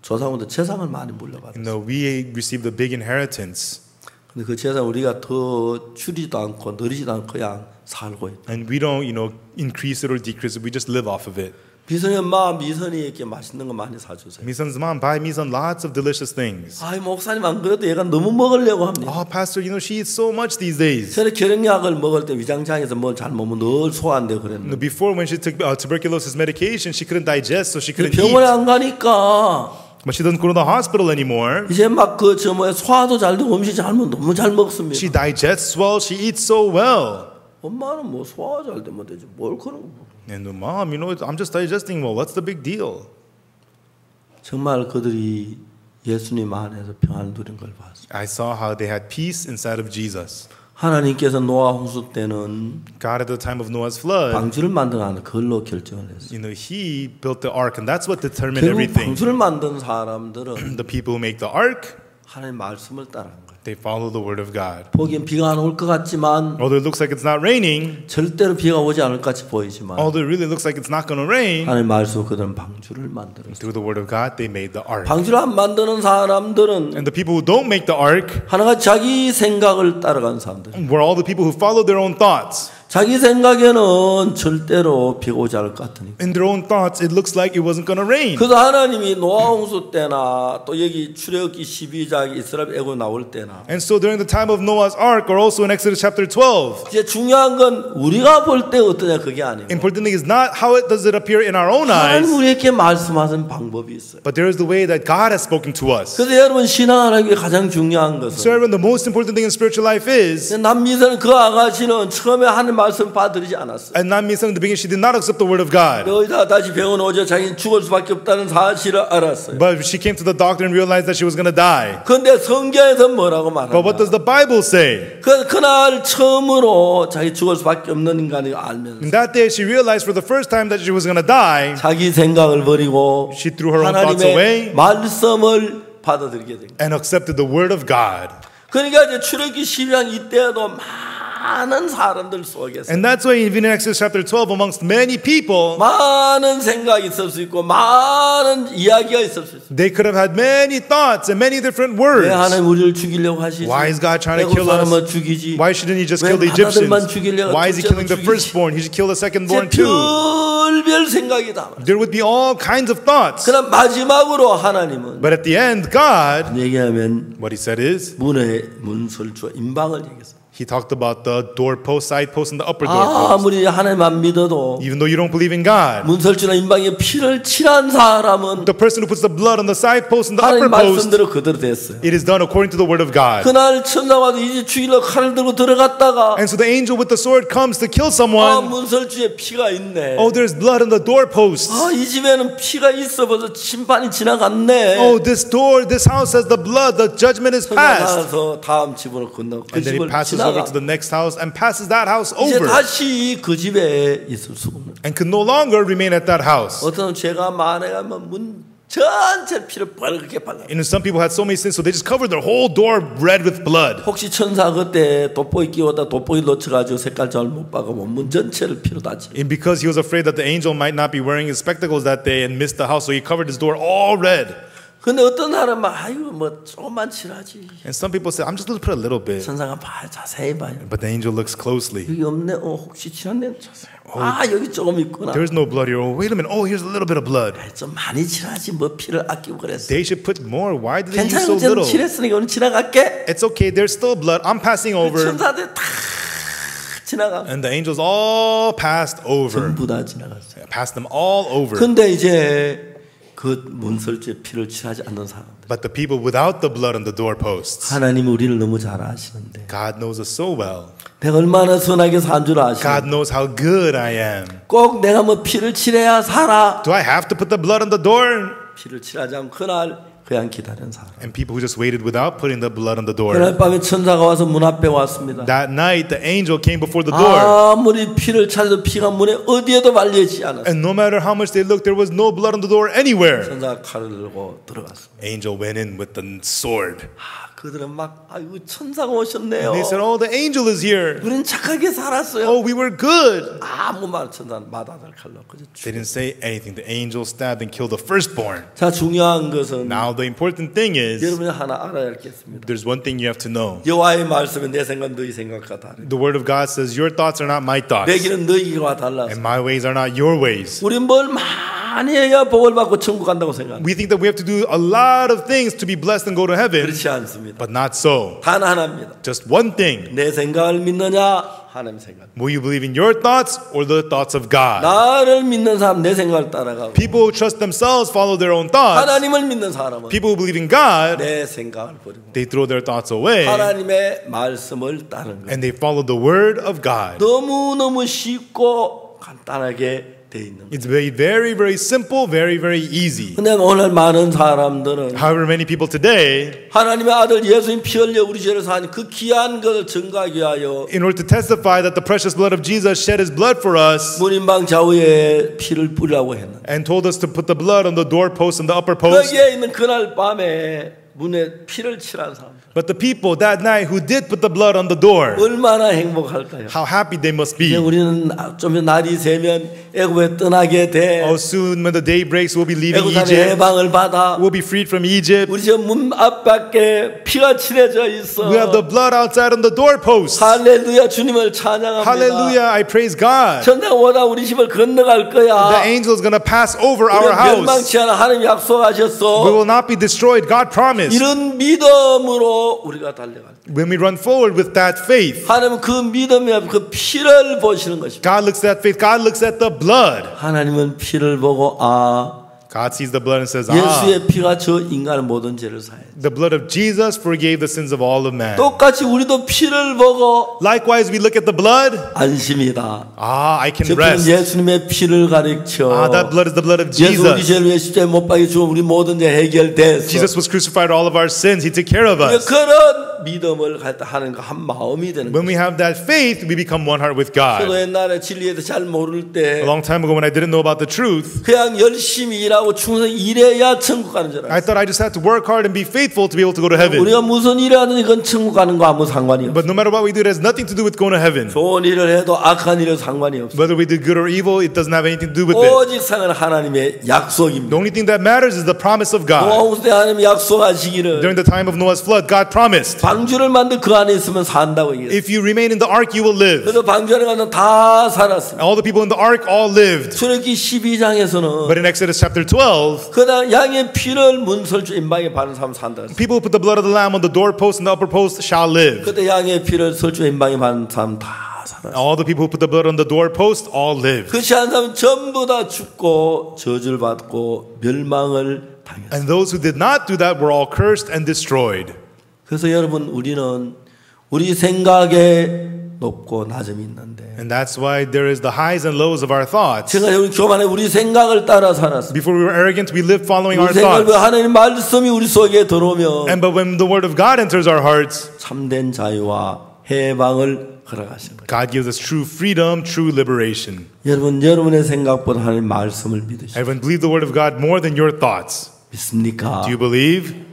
조상부터 재산을 많이 물려받았어요. we received a big inheritance. 근데 그 재산 우리가 더 줄이지도 않고 늘리지도 않고 그냥 살고 있다. And we don't, increase it or decrease it. We just live off of it. 미선이 엄마 미선이에게 맛있는 거 많이 사주세요. Misun's mom buy Misun lots of delicious things. 아이 목사님 안 그래도 얘가 너무 먹으려고 합니다. Oh, pastor, she eats so much these days. 전에 결핵약을 먹을 때 위장장에서 뭘 잘 먹으면 늘 소화 안 되고 그랬는데 Before, when she took tuberculosis medication, she couldn't digest, so she couldn't 병원에 eat. 안 가니까 But she doesn't go to the hospital anymore. 이제 막 소화도 잘 되고 음식 잘 먹으면 너무 잘 먹습니다. She digests well. She eats so well. 엄마는 뭐 소화 잘 되면 되지 뭘 그런 거. And the mom, I'm just digesting well. What's the big deal? 정말 그들이 예수님 안에서 평안을 누린 걸 봤어요. I saw how they had peace inside of Jesus. 하나님께서 노아 홍수 때는 God at the time of Noah's flood, 방주를 만들어가는 그걸로 결정을 했어요. He built the ark, and that's what determined 결국 everything. 방주를 만든 사람들은 The people who make the ark, 하나님 말씀을 따라한 거예요. they follow the word of God. 보기엔 비가 안 올 것 같지만 Although it looks like it's not raining, 절대로 비가 오지 않을 것 같이 보이지만 although it really looks like it's not going to rain, 하나님 말씀 그들은 방주를 만들었어요. through the word of God, they made the ark. 방주를 안 만드는 사람들은 And the people who don't make the ark 하나가 자기 생각을 따라가는 사람들. were all the people who follow their own thoughts. 자기 생각에는 절대로 비가 오지 않을 것 같으니까. In their own thoughts, it looks like it wasn't going to rain. 그래서 하나님이 노아 홍수 때나 또 여기 출애굽기 12장 이스라엘 애고 나올 때나 And so during the time of Noah's ark, or also in Exodus chapter 12, 이제 중요한 건 우리가 볼 때 어떠냐 그게 아니에요. important thing is not how does it appear in our own eyes, 하나님 우리에게 말씀하신 방법이 있어요. but there is the way that God has spoken to us. 그래서 여러분 신앙하는 게 가장 중요한 So 것은 everyone, the most important thing in spiritual life is, 남미선 그 아가씨는 처음에 하나님 말씀 받아들이지 않았어요. and not Misung in the beginning, she did not accept the word of God. 여기다 다시 병원 오자 자기는 죽을 수밖에 없다는 사실을 알았어요. But she came to the doctor and realized that she was going to die. 그런데 성경에서 뭐라고 But what 말하냐? does the Bible say? 그날 처음으로 자기 죽을 수밖에 없는 인간이 알면서 In that day, she realized for the first time that she was going to die. 자기 생각을 버리고 She threw her own thoughts away 하나님의 말씀을 받아들이게 된 거예요. and accepted the word of God. 그러니까 이제 출애굽기 12장 이때도 많은 사람들 속에서 And that's why even in Exodus chapter 12, amongst many people, 많은 생각이 있을 수 있고 많은 이야기가 있을 수 있어요. they could have had many thoughts and many different 왜 words. 하나님 우리를 죽이려고 하시지? Why is God trying to 애굽 kill us? 사람은 죽이지. Why shouldn't he just 왜 kill the 하나들만 Egyptians? 죽이려고 Why is he killing the 둘째도 firstborn? He should kill the secondborn too. 별별 생각이 다 많아요. There would be all kinds of thoughts. 그럼 마지막으로 하나님은 But at the end, God, 얘기하면 what he said is, 문의 문설주와 임방을 얘기했어요. he talked about the doorpost, side post, and the upper doorpost. 아무리 하나님 안 믿어도 Even though you don't believe in God, 문설주나 임방에 피를 칠한 사람은 the person who puts the blood on the side post and the upper 하나님 post, 말씀대로 그대로 됐어요. it is done according to the word of God. 그날 천사가 이제 죽이려고 칼을 들고 들어갔다가 And so the angel with the sword comes to kill someone. 문설주에 피가 있네. Oh, there's blood on the doorpost. 이 집에는 피가 있어 벌써 심판이 지나갔네. Oh, this house has the blood. The judgment is passed. 나가서 다음 집으로 건너고 그 And then he 집을 passes over 지나가. to the next house and passes that house 이제 over 다시 그 집에 있을 수가 없는. and could no longer remain at that house. 어떤 죄가 많아가면 문 전체 피를 빨갛게 발라. And some people had so many sins, so they just covered their whole door red with blood. 혹시 천사 그때 돋보이 끼워다 돋보이 놓쳐가지고 색깔 잘 못 봐가면 문 전체를 피로 다지. And because he was afraid that the angel might not be wearing his spectacles that day and missed the house, so he covered his door all red. 근데 어떤 사람은 아유 뭐 조금만 칠하지. And some people say, I'm just going to put a little bit. 천사가 봐 자세히 봐요. But the angel looks closely. 여기 없네. 혹시 칠한데 자세히. 여기 조금 있구나. There's no blood here. Oh, wait a minute. Oh, here's a little bit of blood. 좀 많이 칠하지 뭐 피를 아끼고 그랬어. They should put more. Why did they use so 괜찮아 좀 little? 칠했으니까 오늘 지나갈게. It's okay. There's still blood. I'm passing over. 천사들 다 지나가. And the angels all passed over. 전부 다 지나갔어요. Passed them all over. 근데 이제 그 문설주에 피를 칠하지 않는 사람들. But the people without the blood on the doorposts. 하나님 우리를 너무 잘 아시는데. God knows us so well. 내가 얼마나 선하게 산 줄 God 아시는데. knows how good I am. 꼭 내가 뭐 피를 칠해야 살아. Do I have to put the blood on the door? 피를 칠하지 않고 그날 그냥 기다린 사람. And people who just waited without putting the blood on the door. 그날 밤에 천사가 와서 문 앞에 왔습니다. That night, the angel came before the door. 아무리 피를 찾아도 피가 문에 어디에도 말려지지 않았어요. And no matter how much they looked, there was no blood on the door anywhere. 천사가 칼을 들고 들어갔습니다. Angel went in with the sword. 그들은 막 아이고 천사가 오셨네요. And they said, oh, the angel is here. 우리는 착하게 살았어요. Oh, we were good. 아무 말 천사는 마다들 칼로 그저 They didn't say anything. The angel stabbed and killed the firstborn. 자 중요한 것은 Now, the important thing is, 여러분이 하나 알아야 겠습니다. there's one thing you have to know. 여호와의 말씀은 내 생각 너희 생각과 다르다. The word of God says, your thoughts are not my 내 thoughts. 길은 너희 길과 달라서. And my ways are not your ways. 우리 뭘 많이 해야 복을 받고 천국 간다고 생각합니다. We think that we have to do a lot of things to be blessed and go to heaven, 그렇지 않습니다. but not so. 단 하나입니다. Just one thing. 내 생각을 믿느냐 하나님 생각. Will you believe in your thoughts or the thoughts of God? 나를 믿는 사람 내 생각을 따라가고 People who trust themselves follow their own thoughts. 하나님을 믿는 사람은 People who believe in God, 내 생각을 버리고 they throw their thoughts away 하나님의 말씀을 따르는 거예요. and they follow the word of God. 너무너무 쉽고 간단하게 돼 있는 거예요. It's very, very simple, very easy. 근데 오늘 많은 사람들은 However, many people today, 하나님의 아들 예수님 피 흘려 우리 죄를 사하니 그 귀한 것을 증거하기 위하여 in order to testify that the precious blood of Jesus shed his blood for us 문인방 좌우에 피를 뿌리라고 했는데 and told us to put the blood on the doorpost and the upper post. 거기에 있는 그날 밤에 문에 피를 칠한 사람 But the people that night who did put the blood on the door, 얼마나 행복할까요? how happy they must be. 이제 우리는 좀 날이 새면 애굽에 떠나게 돼. Oh, soon when the day breaks, we'll be leaving 애굽 땅에 Egypt. 해방을 받아. We'll be freed from Egypt. 우리 저 문 앞밖에 피가 칠해져 있어. We have the blood outside on the doorpost. 할렐루야 주님을 찬양합니다. Hallelujah, I praise God. 천대가 오다 우리 집을 건너갈 The 거야. angel is going to pass over our 우리는 house. 멸망치 않아 하나님 We 약속하셨어. will not be destroyed. God promised. 이런 믿음으로 우리가 달려갈 때 When we run forward with that faith, 하나님은 그 믿음에 그 피를 보시는 것입니다. God looks at faith. God looks at the blood. 하나님은 피를 보고 God sees the blood and says, 예수의 피가 저 인간의 모든 죄를 사해. the blood of Jesus forgave the sins of all of man. 똑같이 우리도 피를 보고 Likewise, we look at the blood. 안심이다. I can 저 피는 rest. 예수님의 피를 가리켜. That blood is the blood of 예수 우리 Jesus. 죄를 위해 십자가에 못 박혀 죽어 우리 모든 죄 해결됐어. Jesus was crucified for all of our sins. He took care of us. 그런 믿음을 갖다 하는 거 한 마음이 되는 When 거예요. we have that faith, we become one heart with 저도 God. 옛날에 진리에 대해 잘 모를 때 A long time ago when I didn't know about the truth, 그냥 열심히 일하고 충성히 일해야 천국 가는 줄 I 알았어요. thought I just had to work hard and be faithful to be able to go to heaven. 우리가 무슨 일을 하든지 그건 천국 가는 거 아무 상관이 없어요. But no matter what we do, it has nothing to do with going to heaven. 좋은 일을 해도 악한 일은 상관이 없어요. Whether we do good or evil, it doesn't have anything to do with it. 오직 상은 하나님의 The 약속입니다. only thing that matters is the promise of God. 노아홍수 때 하나님 약속하시기를 During the time of Noah's flood, God promised, 방주를 만들 그 안에 있으면 산다고 얘기했어요. if you remain in the ark, you will live. 그래서 방주 안에 가면 다 살았어요. All the people in the ark all lived. 출애굽기 12장에서는 But in Exodus chapter 12, 그다음 양의 피를 문설주 임방에 바른 사람 산다. people who put the blood of the lamb on the doorpost and the upper post shall live. 그때 양의 피를 설주 임방에 바른 사람 다 살았어요. All the people who put the blood on the doorpost all lived. 그렇지 않은 사람은 전부 다 죽고 저주를 받고 멸망을 당했어요. And those who did not do that were all cursed and destroyed. 그래서 여러분 우리는 우리 생각에 높고 낮음이 있는데 And that's why there is the highs and lows of our thoughts. 제가 여러분 교만에 우리 생각을 따라 살았어요. Before we were arrogant, we lived following our 우리 생각을 thoughts. 하나님 말씀이 우리 속에 들어오면 And but when the word of God enters our hearts, 참된 자유와 해방을 허락하시는 거예요. God gives us true freedom, true liberation. 여러분 여러분의 생각보다 하나님 말씀을 믿으시오. Everyone believe the word of God more than your thoughts. 믿습니까? Do you believe?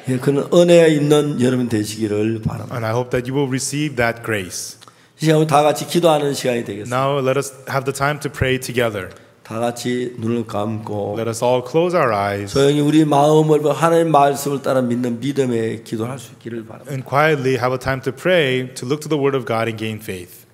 예, 그런 은혜에 있는 여러분 되시기를 바랍니다. And I hope that you will receive that grace. 이 시간 다 같이 기도하는 시간이 되겠습니다. Now let us have the time to pray together. 다 같이 눈을 감고 Let us all close our eyes 조용히 우리 마음을 하나님 말씀을 따라 믿는 믿음에 기도할 수 있기를 바랍니다. and quietly have a time to pray, to look to the word of God and gain faith.